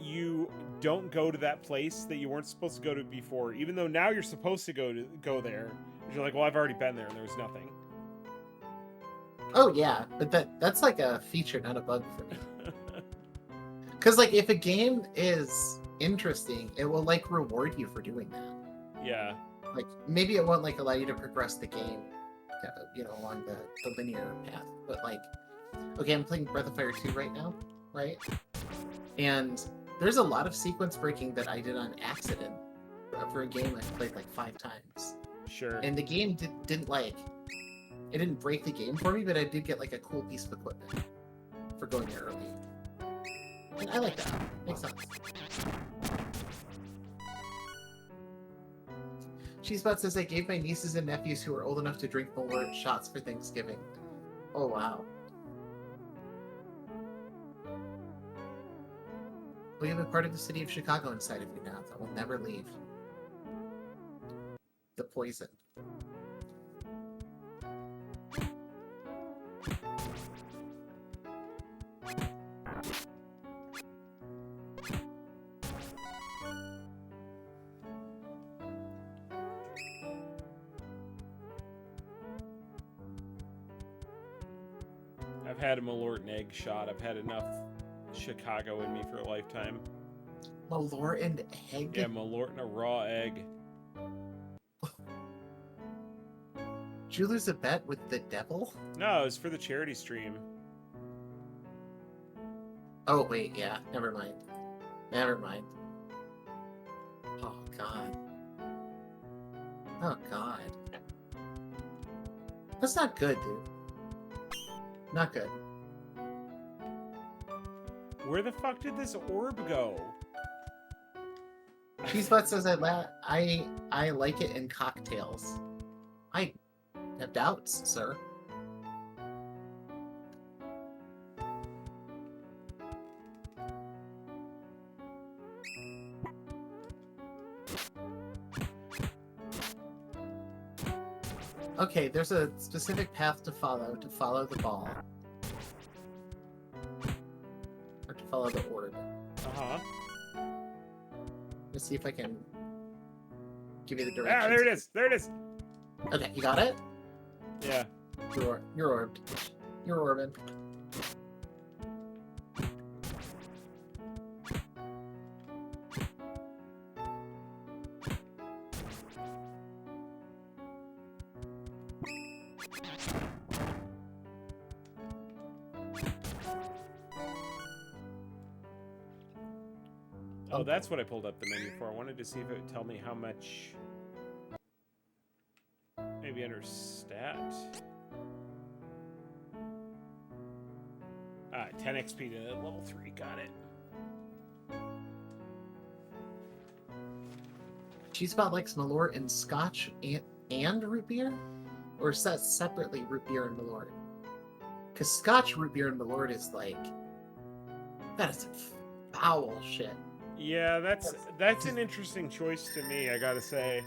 Speaker 1: you don't go to that place that you weren't supposed to go to before, even though now you're supposed to go there? You're like, well, I've already been there, and there was nothing.
Speaker 2: Oh yeah, but that's like a feature, not a bug for me. Because like if a game is interesting, it will like reward you for doing that.
Speaker 1: Yeah.
Speaker 2: Like maybe it won't like allow you to progress the game, you know, along the linear path. But like, okay, I'm playing Breath of Fire 2 right now, right? And there's a lot of sequence breaking that I did on accident for a game I played like 5 times.
Speaker 1: Sure.
Speaker 2: And the game didn't like, it didn't break the game for me, but I did get like a cool piece of equipment for going there early. And I like that. Makes sense. Cheesebot says I gave my nieces and nephews who are old enough to drink Malort shots for Thanksgiving. Oh wow. We have a part of the city of Chicago inside of you now that will never leave. The poison.
Speaker 1: I've had a Malort and egg shot. I've had enough Chicago in me for a lifetime.
Speaker 2: Malort and egg?
Speaker 1: Yeah, Malort and a raw egg.
Speaker 2: Did you lose a bet with the devil?
Speaker 1: No, it was for the charity stream.
Speaker 2: Oh, wait, yeah. Never mind. Never mind. Oh, God. Oh, God. That's not good, dude. Not good.
Speaker 1: Where the fuck did this orb go?
Speaker 2: Cheesebutt says I like it in cocktails. I have doubts, sir. Okay, there's a specific path to follow the ball. Or to follow the orb.
Speaker 1: Uh-huh.
Speaker 2: Let's see if I can give you the directions.
Speaker 1: Ah, there it is! There it is!
Speaker 2: Okay, you got it?
Speaker 1: Yeah.
Speaker 2: You're orbed. You're orbing.
Speaker 1: Oh, that's what I pulled up the menu for. I wanted to see if it would tell me how much... Maybe under stat? 10 XP to level 3. Got it.
Speaker 2: Cheesebot likes Malort and Scotch and root beer? Or is that separately root beer and Malort? Because Scotch, root beer, and Malort is like... That is foul shit.
Speaker 1: Yeah, that's an interesting choice to me, I gotta say.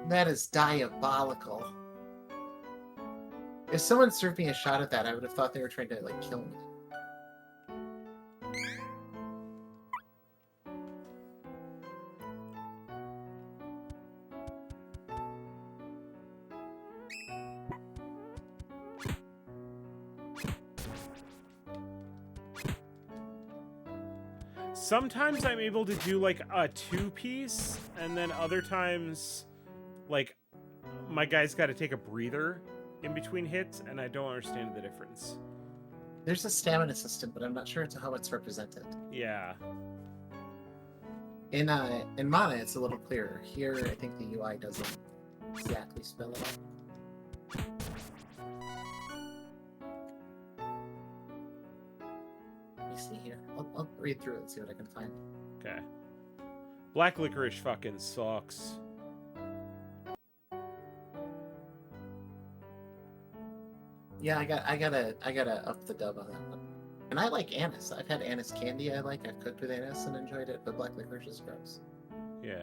Speaker 2: That is diabolical. If someone served me a shot at that, I would have thought they were trying to, like, kill me.
Speaker 1: Sometimes I'm able to do like a 2-piece, and then other times, like, my guy's got to take a breather in between hits, and I don't understand the difference.
Speaker 2: There's a stamina system, but I'm not sure how it's represented.
Speaker 1: Yeah.
Speaker 2: In Mana, it's a little clearer. Here, I think the UI doesn't exactly spell it out. Let me see here. I'll read through it and see what I can find.
Speaker 1: Okay. Black licorice fucking sucks.
Speaker 2: Yeah, I gotta up the dub on that one. And I like anise. I've had anise candy. I've cooked with anise and enjoyed it, but black licorice is gross.
Speaker 1: Yeah.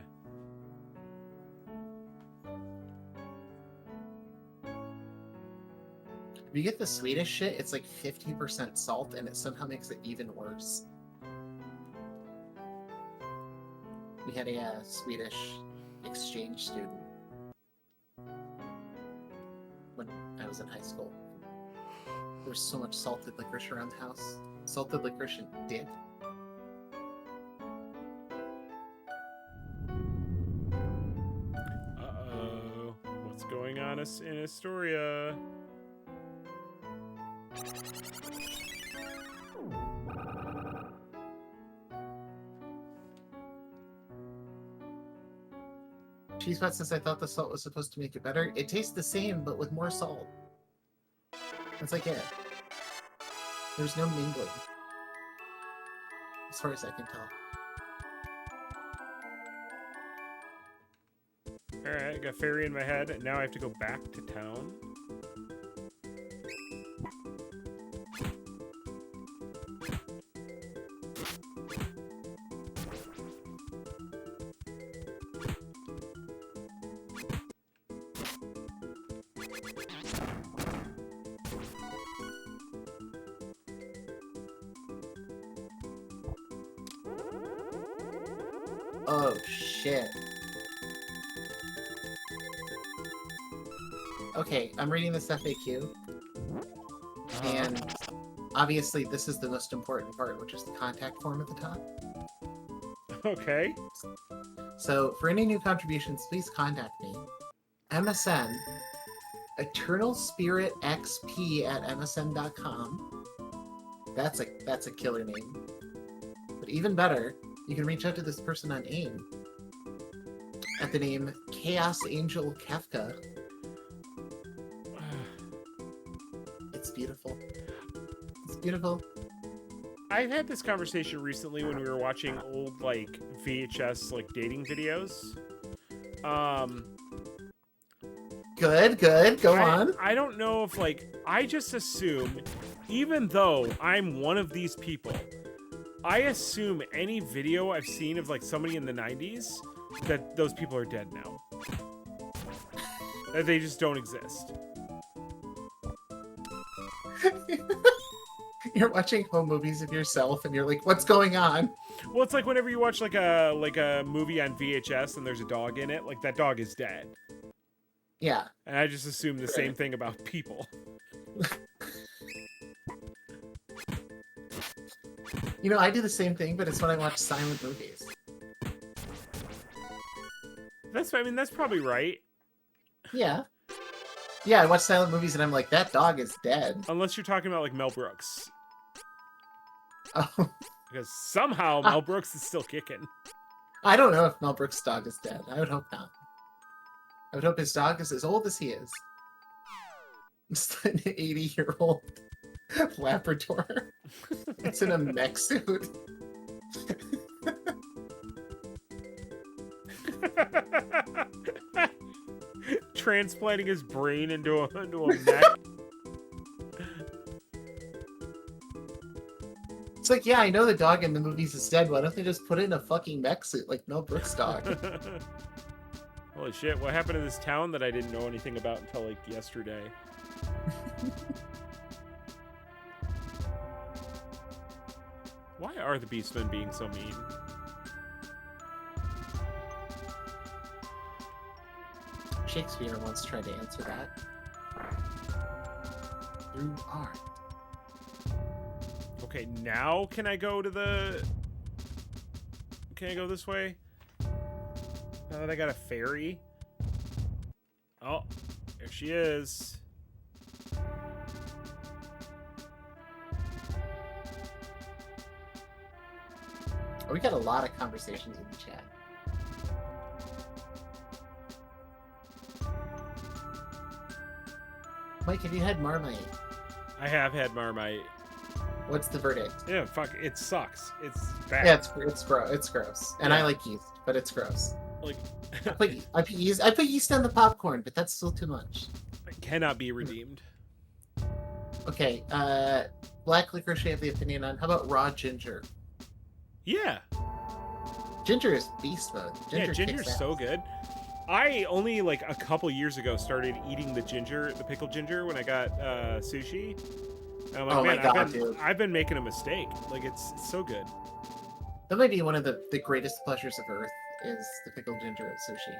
Speaker 2: If you get the Swedish shit, it's like 50% salt, and it somehow makes it even worse. We had a Swedish exchange student when I was in high school. There was so much salted licorice around the house. Salted licorice and dip.
Speaker 1: Uh-oh. What's going on in Astoria?
Speaker 2: Cheesebot says, I thought the salt was supposed to make it better. It tastes the same, but with more salt. That's like it. There's no mingling. As far as I can tell.
Speaker 1: Alright, I got fairy in my head, and now I have to go back to town.
Speaker 2: Oh, shit. Okay, I'm reading this FAQ, and obviously this is the most important part, which is the contact form at the top.
Speaker 1: Okay.
Speaker 2: So, for any new contributions, please contact me. MSN Eternal Spirit XP at MSN.com. That's a killer name. But even better, you can reach out to this person on AIM at the name Chaos Angel Kefka. It's beautiful. It's beautiful.
Speaker 1: I've had this conversation recently when we were watching old like VHS like dating videos.
Speaker 2: Good. Go on.
Speaker 1: I don't know if like I just assume, even though I'm one of these people, I assume any video I've seen of like somebody in the 90s that those people are dead now. That they just don't exist.
Speaker 2: You're watching home movies of yourself and you're like, what's going on?
Speaker 1: Well, it's like whenever you watch like a movie on VHS and there's a dog in it, like that dog is dead.
Speaker 2: Yeah.
Speaker 1: And I just assume the same thing about people.
Speaker 2: You know, I do the same thing, but it's when I watch silent movies.
Speaker 1: That's probably right.
Speaker 2: Yeah. Yeah, I watch silent movies and I'm like, that dog is dead.
Speaker 1: Unless you're talking about like Mel Brooks.
Speaker 2: Oh.
Speaker 1: Because somehow Mel Brooks is still kicking.
Speaker 2: I don't know if Mel Brooks' dog is dead. I would hope not. I would hope his dog is as old as he is. Just an 80-year-old Labrador. It's in a mech suit.
Speaker 1: Transplanting his brain into a mech.
Speaker 2: It's like, yeah, I know the dog in the movies is dead. Why don't they just put it in a fucking mech suit like Mel Brooks' dog?
Speaker 1: Holy shit, what happened to this town that I didn't know anything about until like yesterday? Why are the Beastmen being so mean?
Speaker 2: Shakespeare once tried to answer that. Through art.
Speaker 1: Okay, now can I go to the... Can I go this way? Now that I got a ferry? Oh, there she is.
Speaker 2: Oh, we got a lot of conversations in the chat. Mike, have you had Marmite?
Speaker 1: I have had Marmite.
Speaker 2: What's the verdict?
Speaker 1: Yeah, fuck, it sucks. It's bad.
Speaker 2: Yeah, it's gross. And
Speaker 1: Yeah.
Speaker 2: I like yeast, but it's gross.
Speaker 1: Like,
Speaker 2: I put yeast on the popcorn, but that's still too much.
Speaker 1: it cannot be redeemed.
Speaker 2: Okay, black licorice I have the opinion on. How about raw ginger?
Speaker 1: Yeah.
Speaker 2: Ginger is beast mode.
Speaker 1: Yeah,
Speaker 2: kicks
Speaker 1: ginger's
Speaker 2: ass.
Speaker 1: so good. I only like a couple years ago started eating the pickled ginger when I got sushi. And I'm like,
Speaker 2: Oh my
Speaker 1: man,
Speaker 2: God, dude.
Speaker 1: I've been making a mistake. Like it's so good.
Speaker 2: That might be one of the greatest pleasures of Earth is the pickled ginger of sushi.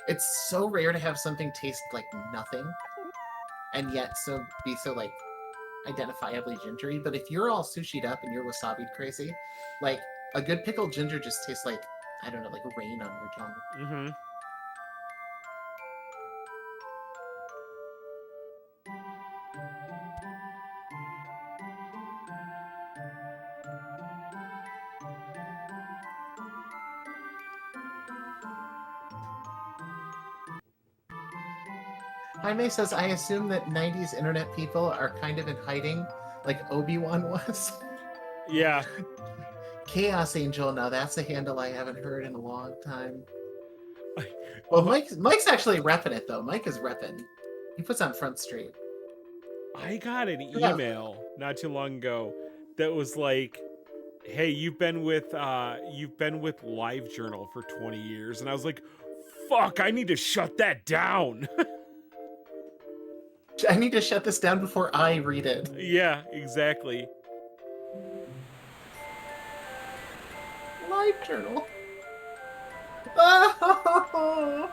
Speaker 2: It's so rare to have something taste like nothing, and yet be so like identifiably gingery. But if you're all sushi'd up and you're wasabi crazy, like a good pickled ginger just tastes like, I don't know, like rain on your tongue.
Speaker 1: Mm-hmm.
Speaker 2: Jaime says, I assume that 90s internet people are kind of in hiding, like Obi-Wan was.
Speaker 1: Yeah.
Speaker 2: Chaos Angel, now that's a handle I haven't heard in a long time. Well, Mike's actually repping it, though. Mike is repping. He puts on Front Street.
Speaker 1: I got an
Speaker 2: Yeah.
Speaker 1: email not too long ago that was like, "Hey, you've been with LiveJournal for 20 years," and I was like, "Fuck, I need to shut that down."
Speaker 2: I need to shut this down before I read it.
Speaker 1: Yeah, exactly.
Speaker 2: Live journal. Oh!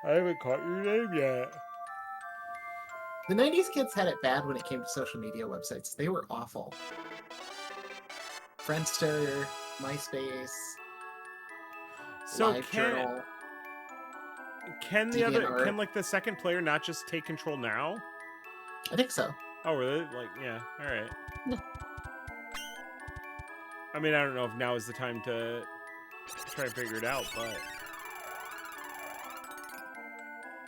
Speaker 1: I haven't caught your name yet.
Speaker 2: The 90s kids had it bad when it came to social media websites. They were awful. Friendster, MySpace,
Speaker 1: So
Speaker 2: LiveJournal,
Speaker 1: can
Speaker 2: DeviantArt.
Speaker 1: like the second player not just take control now?
Speaker 2: I think so.
Speaker 1: Oh, really? Like, yeah. All right.
Speaker 2: Yeah.
Speaker 1: I mean, I don't know if now is the time to try and figure it out, but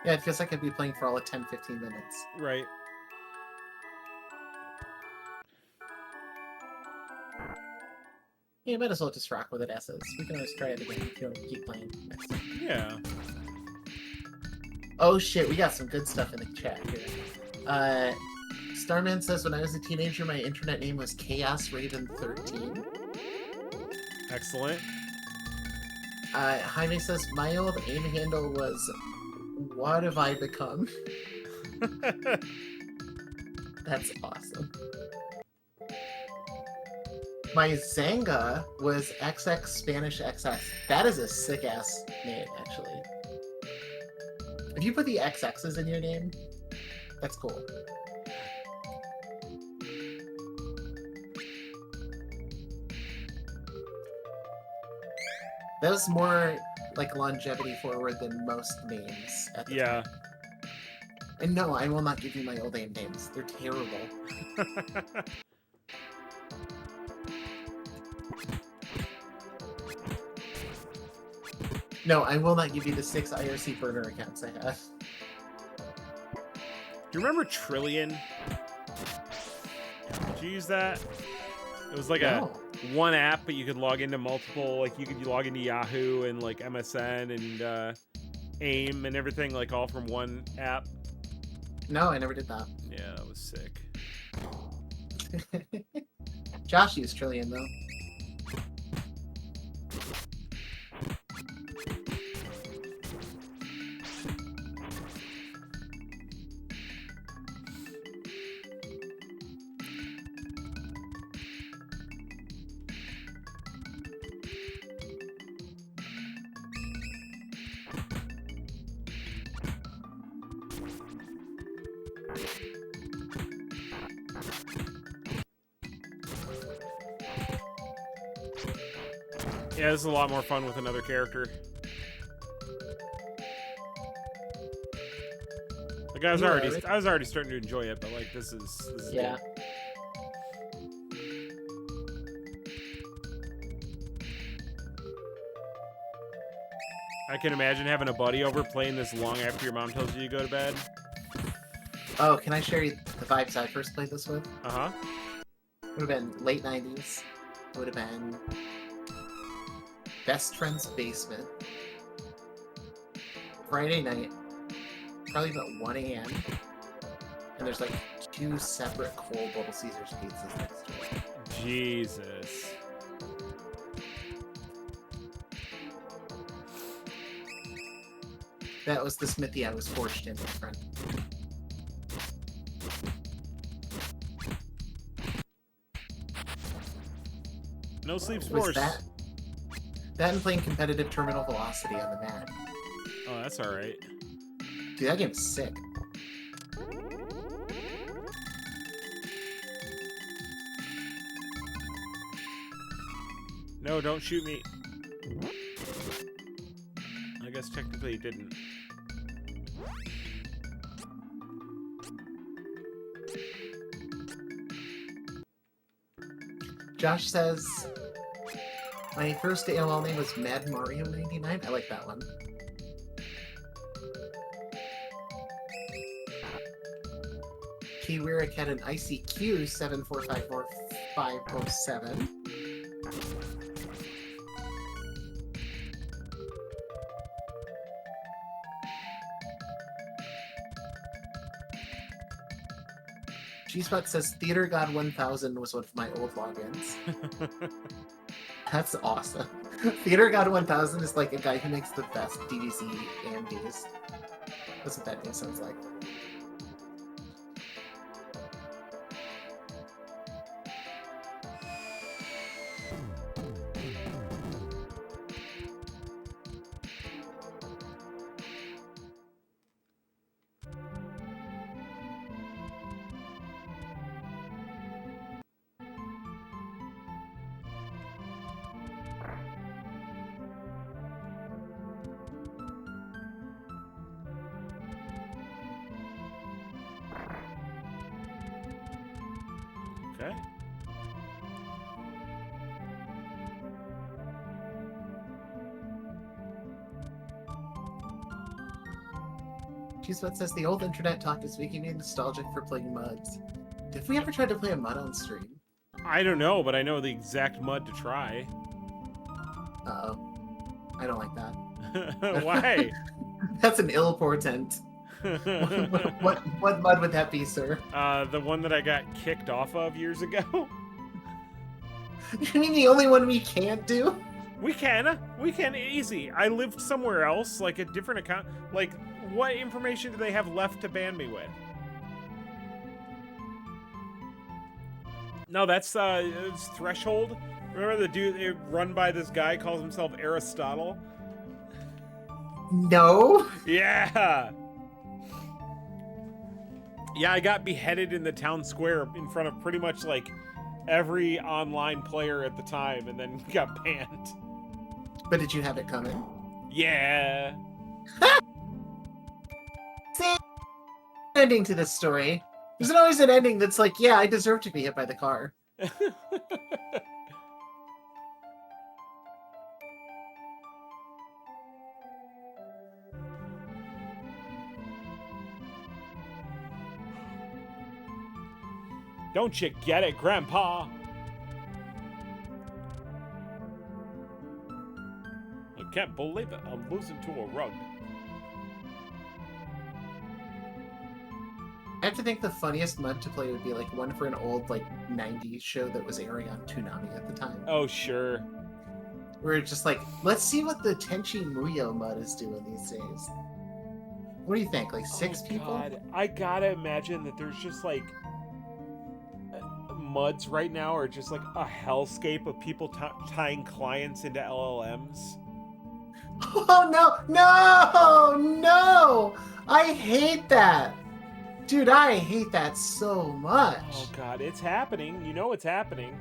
Speaker 2: Yeah, it feels like I'd be playing for all of 10, 15 minutes.
Speaker 1: right.
Speaker 2: Yeah, you might as well just rock with it as is. We can always try it again if you want to keep playing next time.
Speaker 1: Yeah.
Speaker 2: Oh shit, we got some good stuff in the chat here. Starman says, when I was a teenager, my internet name was Chaos Raven 13.
Speaker 1: Excellent.
Speaker 2: Jaime says, my old aim handle was, what have I become? That's awesome. My Zanga was XX Spanish XX. That is a sick ass name, actually. If you put the XXs in your name, that's cool. That was more like longevity forward than most names at the time. And no, I will not give you my old names. They're terrible. No, I will not give you the 6 IRC burner accounts I have.
Speaker 1: Do you remember Trillion? Did you use that? It was like
Speaker 2: No.
Speaker 1: one app, but you could log into multiple. Like you could log into Yahoo and like MSN and AIM and everything, like all from one app.
Speaker 2: No, I never did that.
Speaker 1: Yeah, that was sick.
Speaker 2: Josh used Trillion though.
Speaker 1: Yeah, this is a lot more fun with another character. Like I was already starting to enjoy it, but like this is
Speaker 2: Yeah.
Speaker 1: good. I can imagine having a buddy over playing this long after your mom tells you to go to bed.
Speaker 2: Oh, can I share you the vibes I first played this with?
Speaker 1: Uh-huh.
Speaker 2: Would have been late 90s. It would have been Best Friend's Basement. Friday night. Probably about 1 a.m. And there's like 2 separate cold Little Caesars pizzas next to it.
Speaker 1: Jesus.
Speaker 2: That was the smithy I was forged in, my friend.
Speaker 1: No sleep
Speaker 2: Was
Speaker 1: sports.
Speaker 2: that and playing competitive Terminal Velocity on the Mac.
Speaker 1: Oh, that's all right.
Speaker 2: Dude, that game's sick.
Speaker 1: No, don't shoot me. I guess technically he didn't.
Speaker 2: Josh says, my first AOL name was Mad Mario 99. I like that one. Kiwirik had an ICQ 7454507. G-Spot says Theater God 1000 was one of my old logins. That's awesome. Theater God 1000 is like a guy who makes the best DDZ AMDs. That's what that name sounds like.
Speaker 1: Okay.
Speaker 2: Cheesebud says the old internet talk is making me nostalgic for playing muds. Did we ever try to play a mud on stream?
Speaker 1: I don't know, but I know the exact mud to try.
Speaker 2: Uh-oh. I don't like that.
Speaker 1: Why?
Speaker 2: That's an ill portent. What mud would that be, sir?
Speaker 1: The one that I got kicked off of years ago.
Speaker 2: You mean the only one we can't do?
Speaker 1: We can easy. I lived somewhere else, like a different account. Like, what information do they have left to ban me with? No, that's it's Threshold. Remember the dude run by this guy calls himself Aristotle?
Speaker 2: No.
Speaker 1: Yeah. Yeah, I got beheaded in the town square in front of pretty much like every online player at the time, and then got banned.
Speaker 2: But did you have it coming?
Speaker 1: Yeah.
Speaker 2: See, ending to this story. There's always an ending that's like, yeah, I deserve to be hit by the car.
Speaker 1: Don't you get it, Grandpa? I can't believe it. I'm losing to a rug.
Speaker 2: I have to think the funniest mud to play would be like one for an old like 90s show that was airing on Toonami at the time.
Speaker 1: Oh, sure.
Speaker 2: Where it's just like, let's see what the Tenchi Muyo mud is doing these days. What do you think? Like six people?
Speaker 1: God. I gotta imagine that there's just like muds right now are just like a hellscape of people tying clients into LLMs.
Speaker 2: Oh no! I hate that. Dude, I hate that so much.
Speaker 1: Oh God, it's happening. You know it's happening.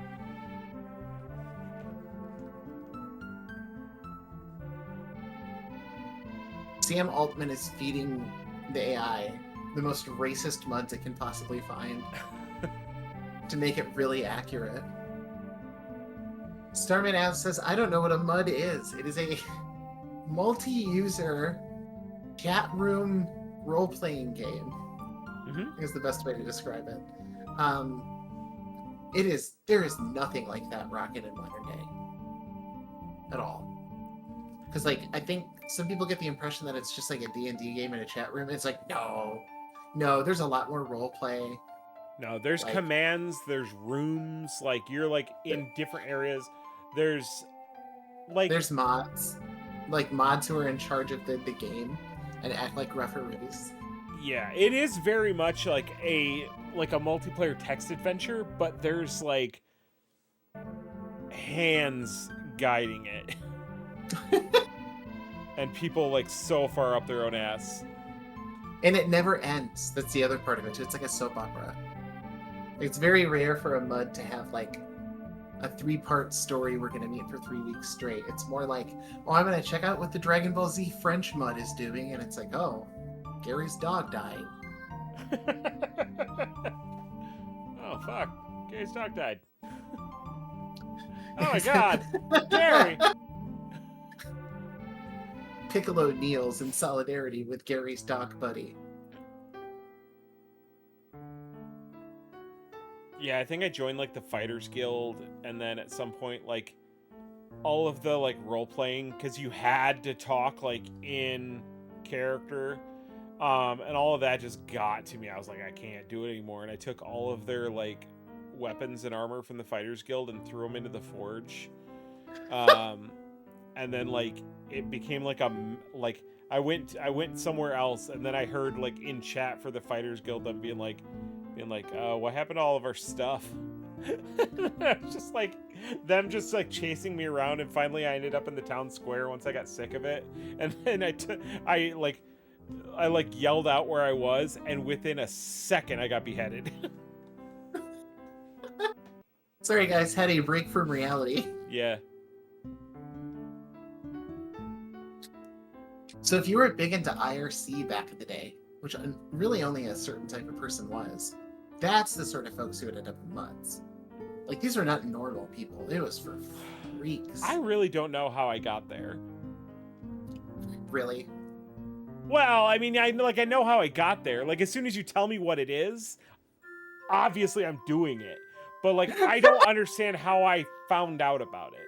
Speaker 2: Sam Altman is feeding the AI the most racist muds it can possibly find to make it really accurate. Starman Ad says, I don't know what a mud is. It is a multi-user chat room role-playing game.
Speaker 1: Mm-hmm.
Speaker 2: Is the best way to describe it. There is nothing like that Rocket in modern day at all. Because like I think some people get the impression that it's just like a D&D game in a chat room. It's like no, there's a lot more role play.
Speaker 1: No, there's
Speaker 2: like,
Speaker 1: commands, there's rooms, like you're like in different areas. There's
Speaker 2: mods, like mods who are in charge of the game and act like referees.
Speaker 1: Yeah, it is very much like a multiplayer text adventure, but there's like hands guiding it. And people like so far up their own ass.
Speaker 2: And it never ends. That's the other part of it. It's like a soap opera. It's very rare for a mud to have like a 3-part story we're going to meet for 3 weeks straight. It's more like, oh, I'm going to check out what the Dragon Ball Z French mud is doing. And it's like, oh, Gary's dog died.
Speaker 1: Oh, fuck. Gary's dog died. Oh my God. Gary.
Speaker 2: Piccolo kneels in solidarity with Gary's dog buddy.
Speaker 1: Yeah, I think I joined like the Fighters Guild, and then at some point like all of the like role playing, because you had to talk like in character, and all of that just got to me. I was like, I can't do it anymore, and I took all of their like weapons and armor from the Fighters Guild and threw them into the forge. And then like it became like I went somewhere else, and then I heard like in chat for the Fighters Guild them being like, what happened to all of our stuff? Just like them just like chasing me around, and finally I ended up in the town square once I got sick of it, and then I yelled out where I was, and within a second I got beheaded.
Speaker 2: Sorry guys, had a break from reality.
Speaker 1: Yeah.
Speaker 2: So if you were big into IRC back in the day, which really only a certain type of person was, That's the sort of folks who would end up in MUDs. Like, these are not normal people. It was for freaks.
Speaker 1: I really don't know how I got there.
Speaker 2: Really?
Speaker 1: Well, I mean, I know how I got there. Like, as soon as you tell me what it is, obviously I'm doing it. But like, I don't understand how I found out about it.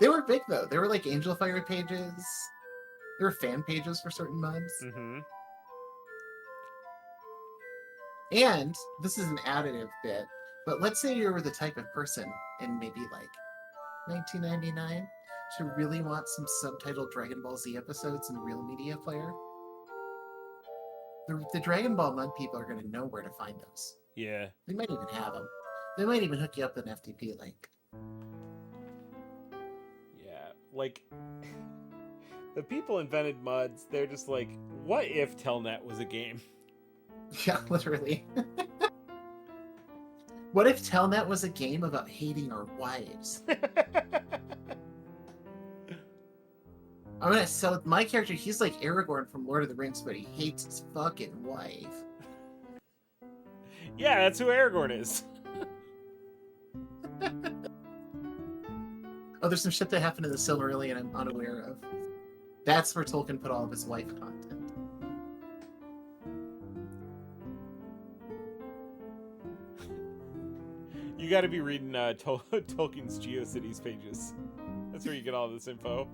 Speaker 2: They were big, though. They were like Angel Fire pages. There were fan pages for certain MUDs.
Speaker 1: Mm-hmm.
Speaker 2: And this is an additive bit, but let's say you were the type of person in maybe like 1999 to really want some subtitled Dragon Ball Z episodes in a real media player. The Dragon Ball MUD people are going to know where to find those.
Speaker 1: Yeah.
Speaker 2: They might even have them. They might even hook you up with an FTP link.
Speaker 1: Yeah, like, the people invented MUDs, they're just like, what if Telnet was a game?
Speaker 2: Yeah, literally. What if Telnet was a game about hating our wives? So my character, he's like Aragorn from Lord of the Rings, but he hates his fucking wife.
Speaker 1: Yeah, that's who Aragorn is.
Speaker 2: Oh, there's some shit that happened in the Silmarillion I'm unaware of. That's where Tolkien put all of his wife content.
Speaker 1: You gotta be reading Tolkien's GeoCities pages. That's where you get all this info.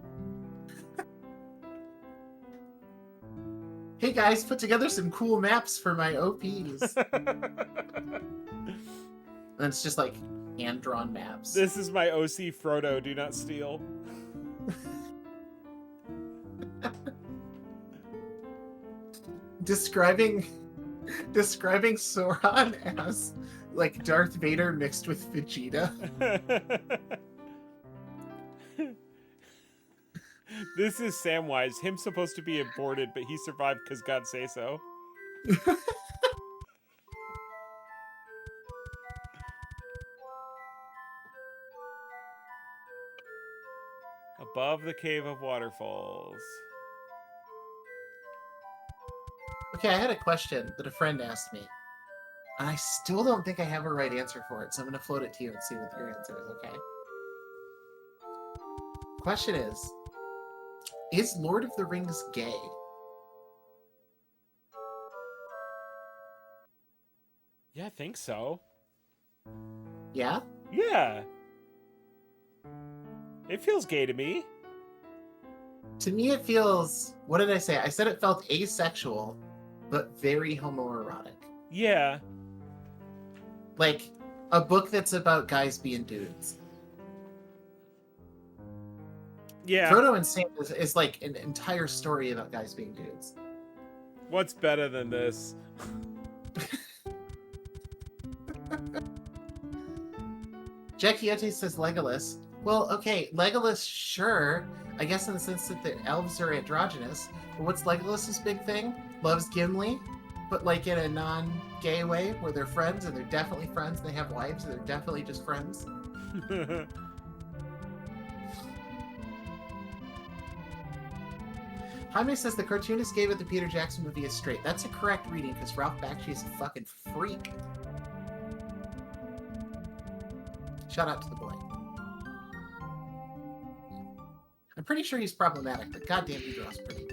Speaker 2: Hey guys, put together some cool maps for my OPs. And it's just like hand-drawn maps.
Speaker 1: This is my OC Frodo, do not steal.
Speaker 2: Describing Sauron as like Darth Vader mixed with Vegeta.
Speaker 1: This is Samwise, him supposed to be aborted, but he survived because God say so. Above the Cave of Waterfalls.
Speaker 2: Okay, I had a question that a friend asked me. And I still don't think I have a right answer for it, so I'm going to float it to you and see what your answer is, okay? Question is Lord of the Rings gay?
Speaker 1: Yeah, I think so.
Speaker 2: Yeah?
Speaker 1: Yeah. It feels gay to me.
Speaker 2: To me, it feels... What did I say? I said it felt asexual, but very homoerotic.
Speaker 1: Yeah.
Speaker 2: Like, a book that's about guys being dudes.
Speaker 1: Yeah.
Speaker 2: Frodo and Sam is like an entire story about guys being dudes.
Speaker 1: What's better than this?
Speaker 2: Jack Quixote says Legolas. Well, okay, Legolas, sure. I guess in the sense that the elves are androgynous. But what's Legolas's big thing? Loves Gimli, but like in a non-gay way, where they're friends and they're definitely friends. They have wives and they're definitely just friends. Jaime says the cartoonist gave it the Peter Jackson movie is straight. That's a correct reading because Ralph Bakshi is a fucking freak. Shout out to the boy. I'm pretty sure he's problematic, but goddamn, he draws pretty.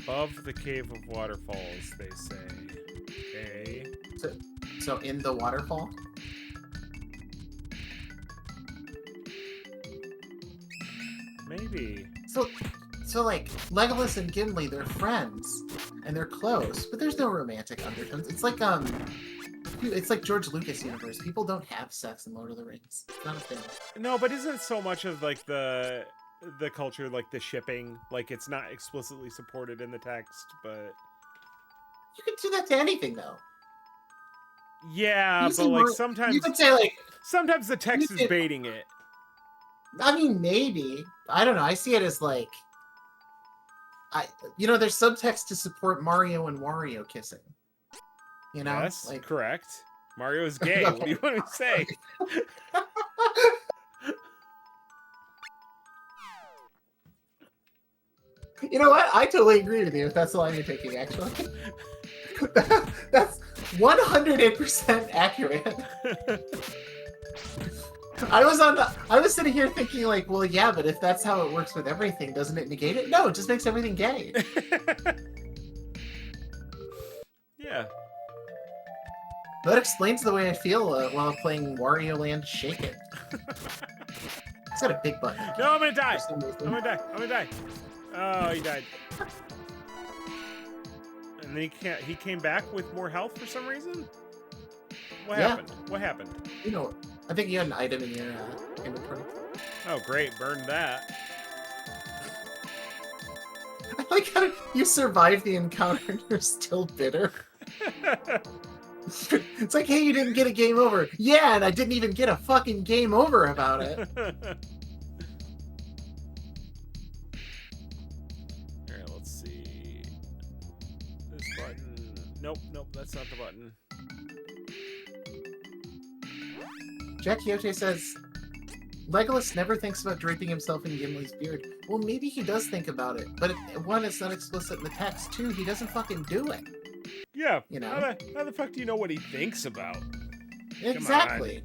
Speaker 1: Above the Cave of Waterfalls, they say. Okay.
Speaker 2: So in the waterfall?
Speaker 1: Maybe.
Speaker 2: So like Legolas and Gimli, they're friends and they're close, but there's no romantic undertones. It's like George Lucas universe. People don't have sex in Lord of the Rings. It's not a thing.
Speaker 1: No, but isn't so much of like the culture, like the shipping, like it's not explicitly supported in the text, but
Speaker 2: You can do that to anything though.
Speaker 1: yeah,
Speaker 2: You
Speaker 1: but
Speaker 2: say
Speaker 1: like
Speaker 2: more-
Speaker 1: sometimes
Speaker 2: You could say like,
Speaker 1: sometimes the text
Speaker 2: you
Speaker 1: is
Speaker 2: say-
Speaker 1: baiting it.
Speaker 2: I mean, maybe. I don't know. I see it as like, there's subtext to support Mario and Wario kissing. You know,
Speaker 1: Yes,
Speaker 2: like
Speaker 1: correct. Mario is gay. What do you want me to say?
Speaker 2: You know what? I totally agree with you if that's the line you're taking, actually. That's 100% accurate. I was sitting here thinking like, well, yeah, but if that's how it works with everything, doesn't it negate it? No, it just makes everything gay.
Speaker 1: Yeah.
Speaker 2: That explains the way I feel while playing Wario Land Shake It. It's got a big button.
Speaker 1: No, I'm gonna die.
Speaker 2: For some reason.
Speaker 1: I'm gonna die. Oh, he died. And then he came back with more health for some reason? What happened? What happened?
Speaker 2: You know, I think you had an item in your inventory.
Speaker 1: Oh, great. Burned that.
Speaker 2: I like how you survived the encounter and you're still bitter. It's like, hey, you didn't get a game over. Yeah, and I didn't even get a fucking game over about it.
Speaker 1: Alright, let's see. This button. Nope, that's not the button.
Speaker 2: Jack Quixote says, Legolas never thinks about draping himself in Gimli's beard. Well, maybe he does think about it, but one, it's not explicit in the text. Two, he doesn't fucking do it.
Speaker 1: Yeah,
Speaker 2: You know?
Speaker 1: how the fuck do you know what he thinks about?
Speaker 2: Exactly.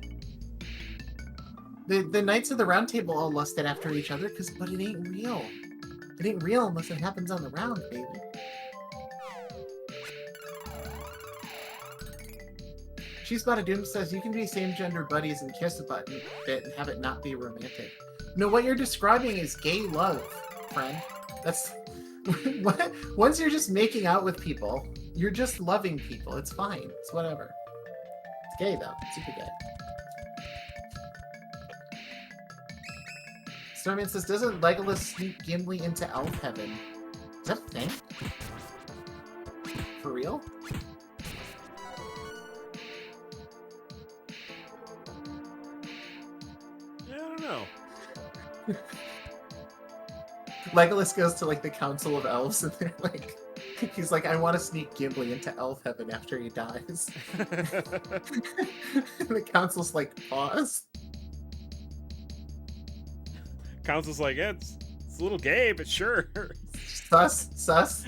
Speaker 2: The Knights of the Round Table all lusted after each other, but it ain't real. It ain't real unless it happens on the round, baby. She's Bada Doom says, you can be same-gender buddies and kiss a bit and have it not be romantic. No, what you're describing is gay love, friend. That's... Once you're just making out with people, you're just loving people. It's fine. It's whatever. It's gay, though. It's super gay. Starman says, doesn't Legolas sneak Gimli into elf heaven? Is that a thing? For real?
Speaker 1: Yeah, I don't know.
Speaker 2: Legolas goes to like the Council of Elves and they're like, he's like, I want to sneak Gimli into elf heaven after he dies. And the council's like, pause.
Speaker 1: Council's like, yeah, it's a little gay, but sure.
Speaker 2: Sus.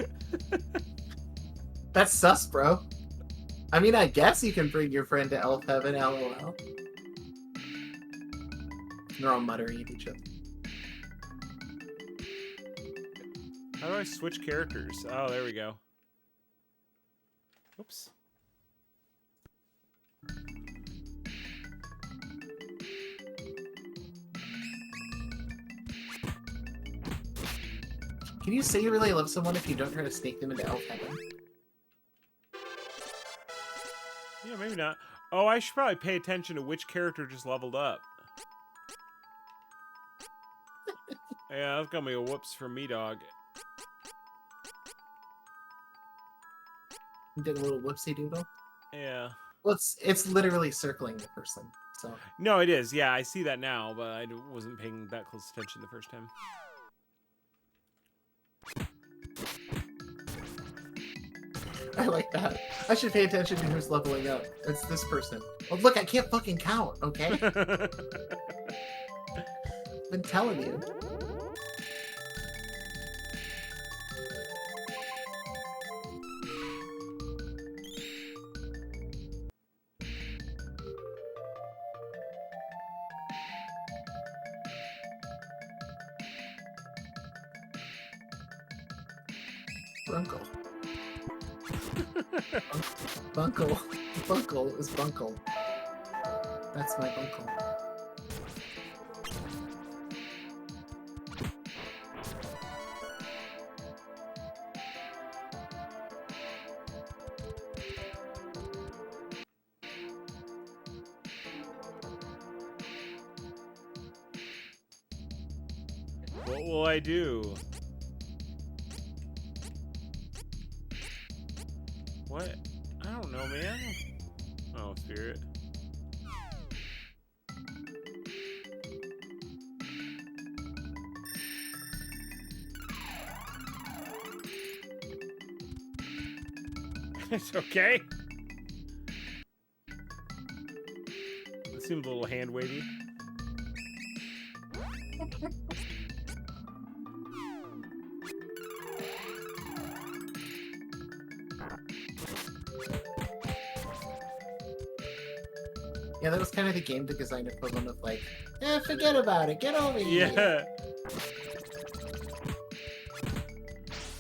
Speaker 2: That's sus, bro. I mean, I guess you can bring your friend to elf heaven, lol. They're all muttering at each other.
Speaker 1: How do I switch characters? Oh, there we go. Oops.
Speaker 2: Can you say you really love someone if you don't try to sneak them into elf heaven?
Speaker 1: Yeah, maybe not. Oh, I should probably pay attention to which character just leveled up. Yeah, that's gonna be a whoops from me, dog.
Speaker 2: You did a little whoopsie doodle?
Speaker 1: Yeah.
Speaker 2: Well, it's literally circling the person, so.
Speaker 1: No, it is. Yeah, I see that now, but I wasn't paying that close attention the first time.
Speaker 2: I like that. I should pay attention to who's leveling up. It's this person. Oh, look, I can't fucking count, okay? Been telling you. Brunkle. Bunkle. Bunkle is Bunkle. That's my Bunkle.
Speaker 1: What will I do? What? I don't know, man. Oh, spirit. It's okay. It seems a little hand wavy.
Speaker 2: Yeah, that was kind of the game design equivalent of like, forget about it, get over here.
Speaker 1: Yeah.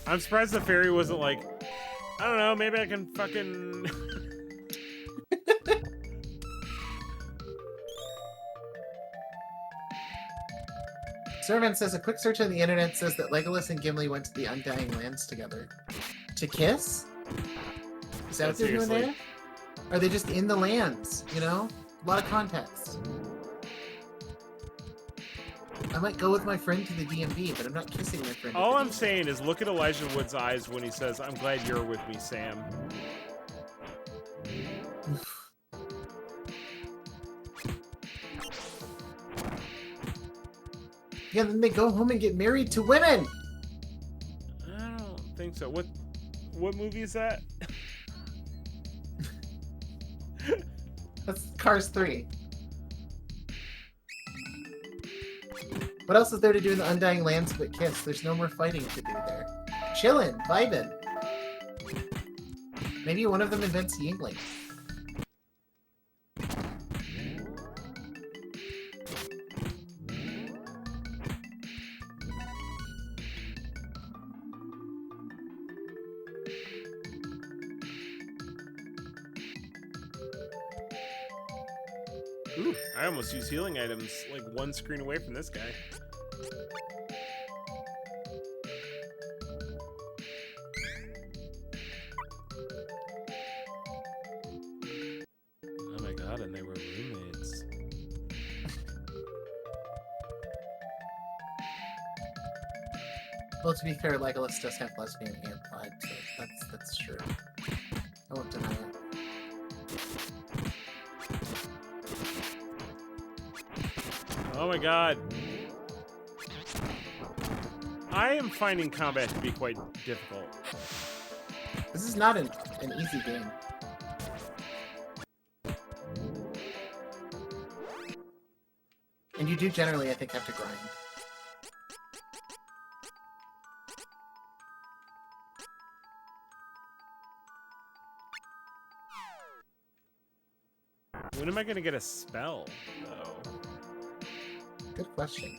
Speaker 1: I'm surprised the fairy wasn't like, I don't know, maybe I can fucking...
Speaker 2: Servant says a quick search on the internet says that Legolas and Gimli went to the Undying Lands together. To kiss? Is that what they're doing there? Are they just in the lands, you know? A lot of context. I might go with my friend to the DMV, but I'm not kissing my friend.
Speaker 1: All I'm saying is look at Elijah Wood's eyes when he says, I'm glad you're with me, Sam.
Speaker 2: Yeah, then they go home and get married to women!
Speaker 1: I don't think so. What movie is that?
Speaker 2: That's Cars 3. What else is there to do in the Undying Lands but kiss? There's no more fighting to do there. Chillin', vibin'. Maybe one of them invents Yingling.
Speaker 1: Ooh, I almost use healing items like one screen away from this guy. Oh my god, and they were roommates.
Speaker 2: Well, to be fair, Legolas does have lesbian and pride, so that's true. I won't deny it.
Speaker 1: Oh my god. I am finding combat to be quite difficult.
Speaker 2: This is not an easy game. And you do generally, I think, have to grind.
Speaker 1: When am I gonna get a spell, though?
Speaker 2: Good question.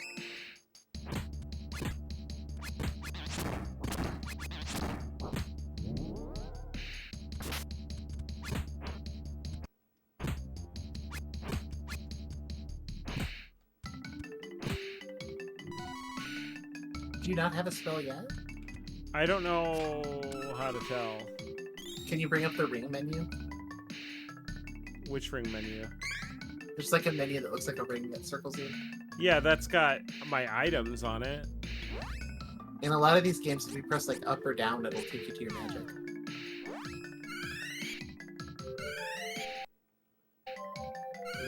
Speaker 2: Do you not have a spell yet?
Speaker 1: I don't know how to tell.
Speaker 2: Can you bring up the ring menu?
Speaker 1: Which ring menu?
Speaker 2: There's like a menu that looks like a ring that circles you.
Speaker 1: Yeah, that's got my items on it.
Speaker 2: In a lot of these games, if you press like up or down, it'll take you to your magic.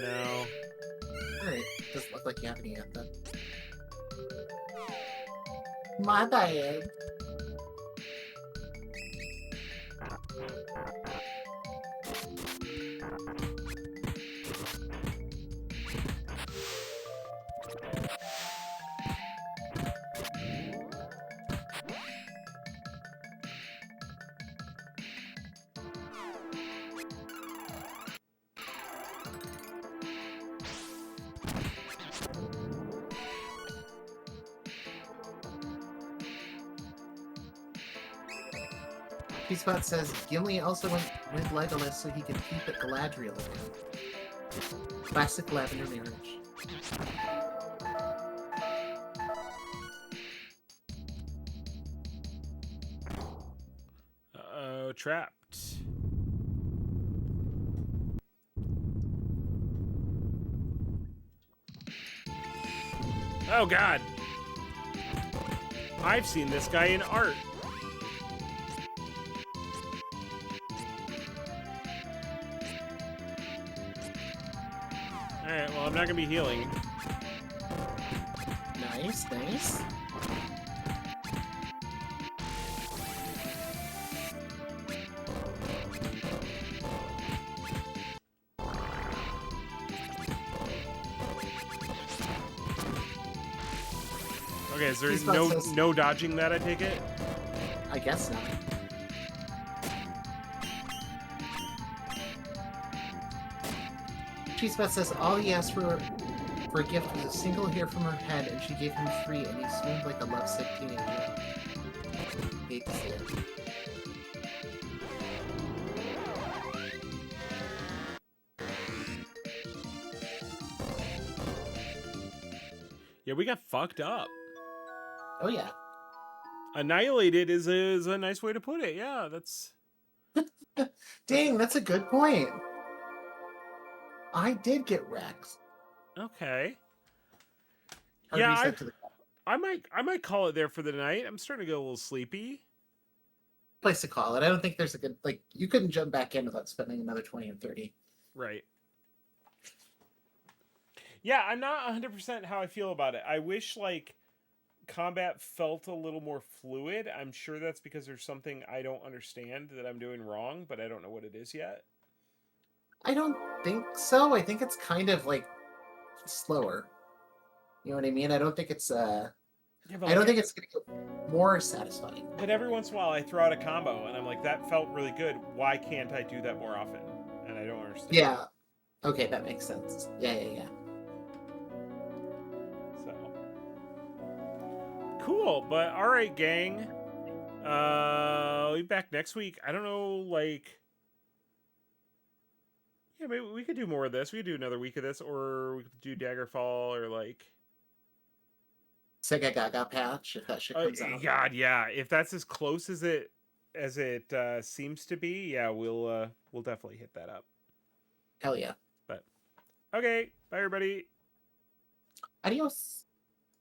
Speaker 1: No.
Speaker 2: Alright, doesn't look like you have any yet then. My bad. P-Spot says, Gimli also went with Legolas so he could keep at Galadriel again. Classic Lavender marriage.
Speaker 1: Uh-oh, trapped. Oh god! I've seen this guy in art. Alright, well, I'm not gonna be healing.
Speaker 2: Nice, nice.
Speaker 1: Okay, is there
Speaker 2: P-Spot says-
Speaker 1: no dodging that, I take it?
Speaker 2: I guess not. Cheesebot says all he asked for a gift was a single hair from her head, and she gave him 3, and he swooned like a lovesick teenager. Hate to see it.
Speaker 1: Yeah, we got fucked up.
Speaker 2: Oh yeah.
Speaker 1: Annihilated is a nice way to put it. Yeah, that's...
Speaker 2: Dang, that's a good point. I did get wrecked.
Speaker 1: Okay.
Speaker 2: Hard
Speaker 1: Yeah,
Speaker 2: reset to the
Speaker 1: I might call it there for the night. I'm starting to get a little sleepy.
Speaker 2: place to call it. I don't think there's a good, like, you couldn't jump back in without spending another 20 and 30.
Speaker 1: Right. Yeah, I'm not 100% how I feel about it. I wish, like, combat felt a little more fluid. I'm sure that's because there's something I don't understand that I'm doing wrong, but I don't know what it is yet.
Speaker 2: I don't think so. I think it's kind of like slower. You know what I mean? I don't think it's
Speaker 1: Yeah, but
Speaker 2: I don't
Speaker 1: like,
Speaker 2: think it's gonna get more satisfying.
Speaker 1: but every once in a while I throw out a combo and I'm like, that felt really good. Why can't I do that more often? And I don't understand.
Speaker 2: Yeah. Okay, that makes sense. Yeah.
Speaker 1: So cool, but all right, gang. I'll be back next week. I don't know, like, yeah, maybe we could do more of this. We could do another week of this, or we could do Daggerfall, or like,
Speaker 2: Sega Gaga patch if that shit comes out.
Speaker 1: God, yeah. If that's as close as it seems to be, yeah, we'll definitely hit that up.
Speaker 2: Hell yeah.
Speaker 1: But okay, bye everybody.
Speaker 2: Adios.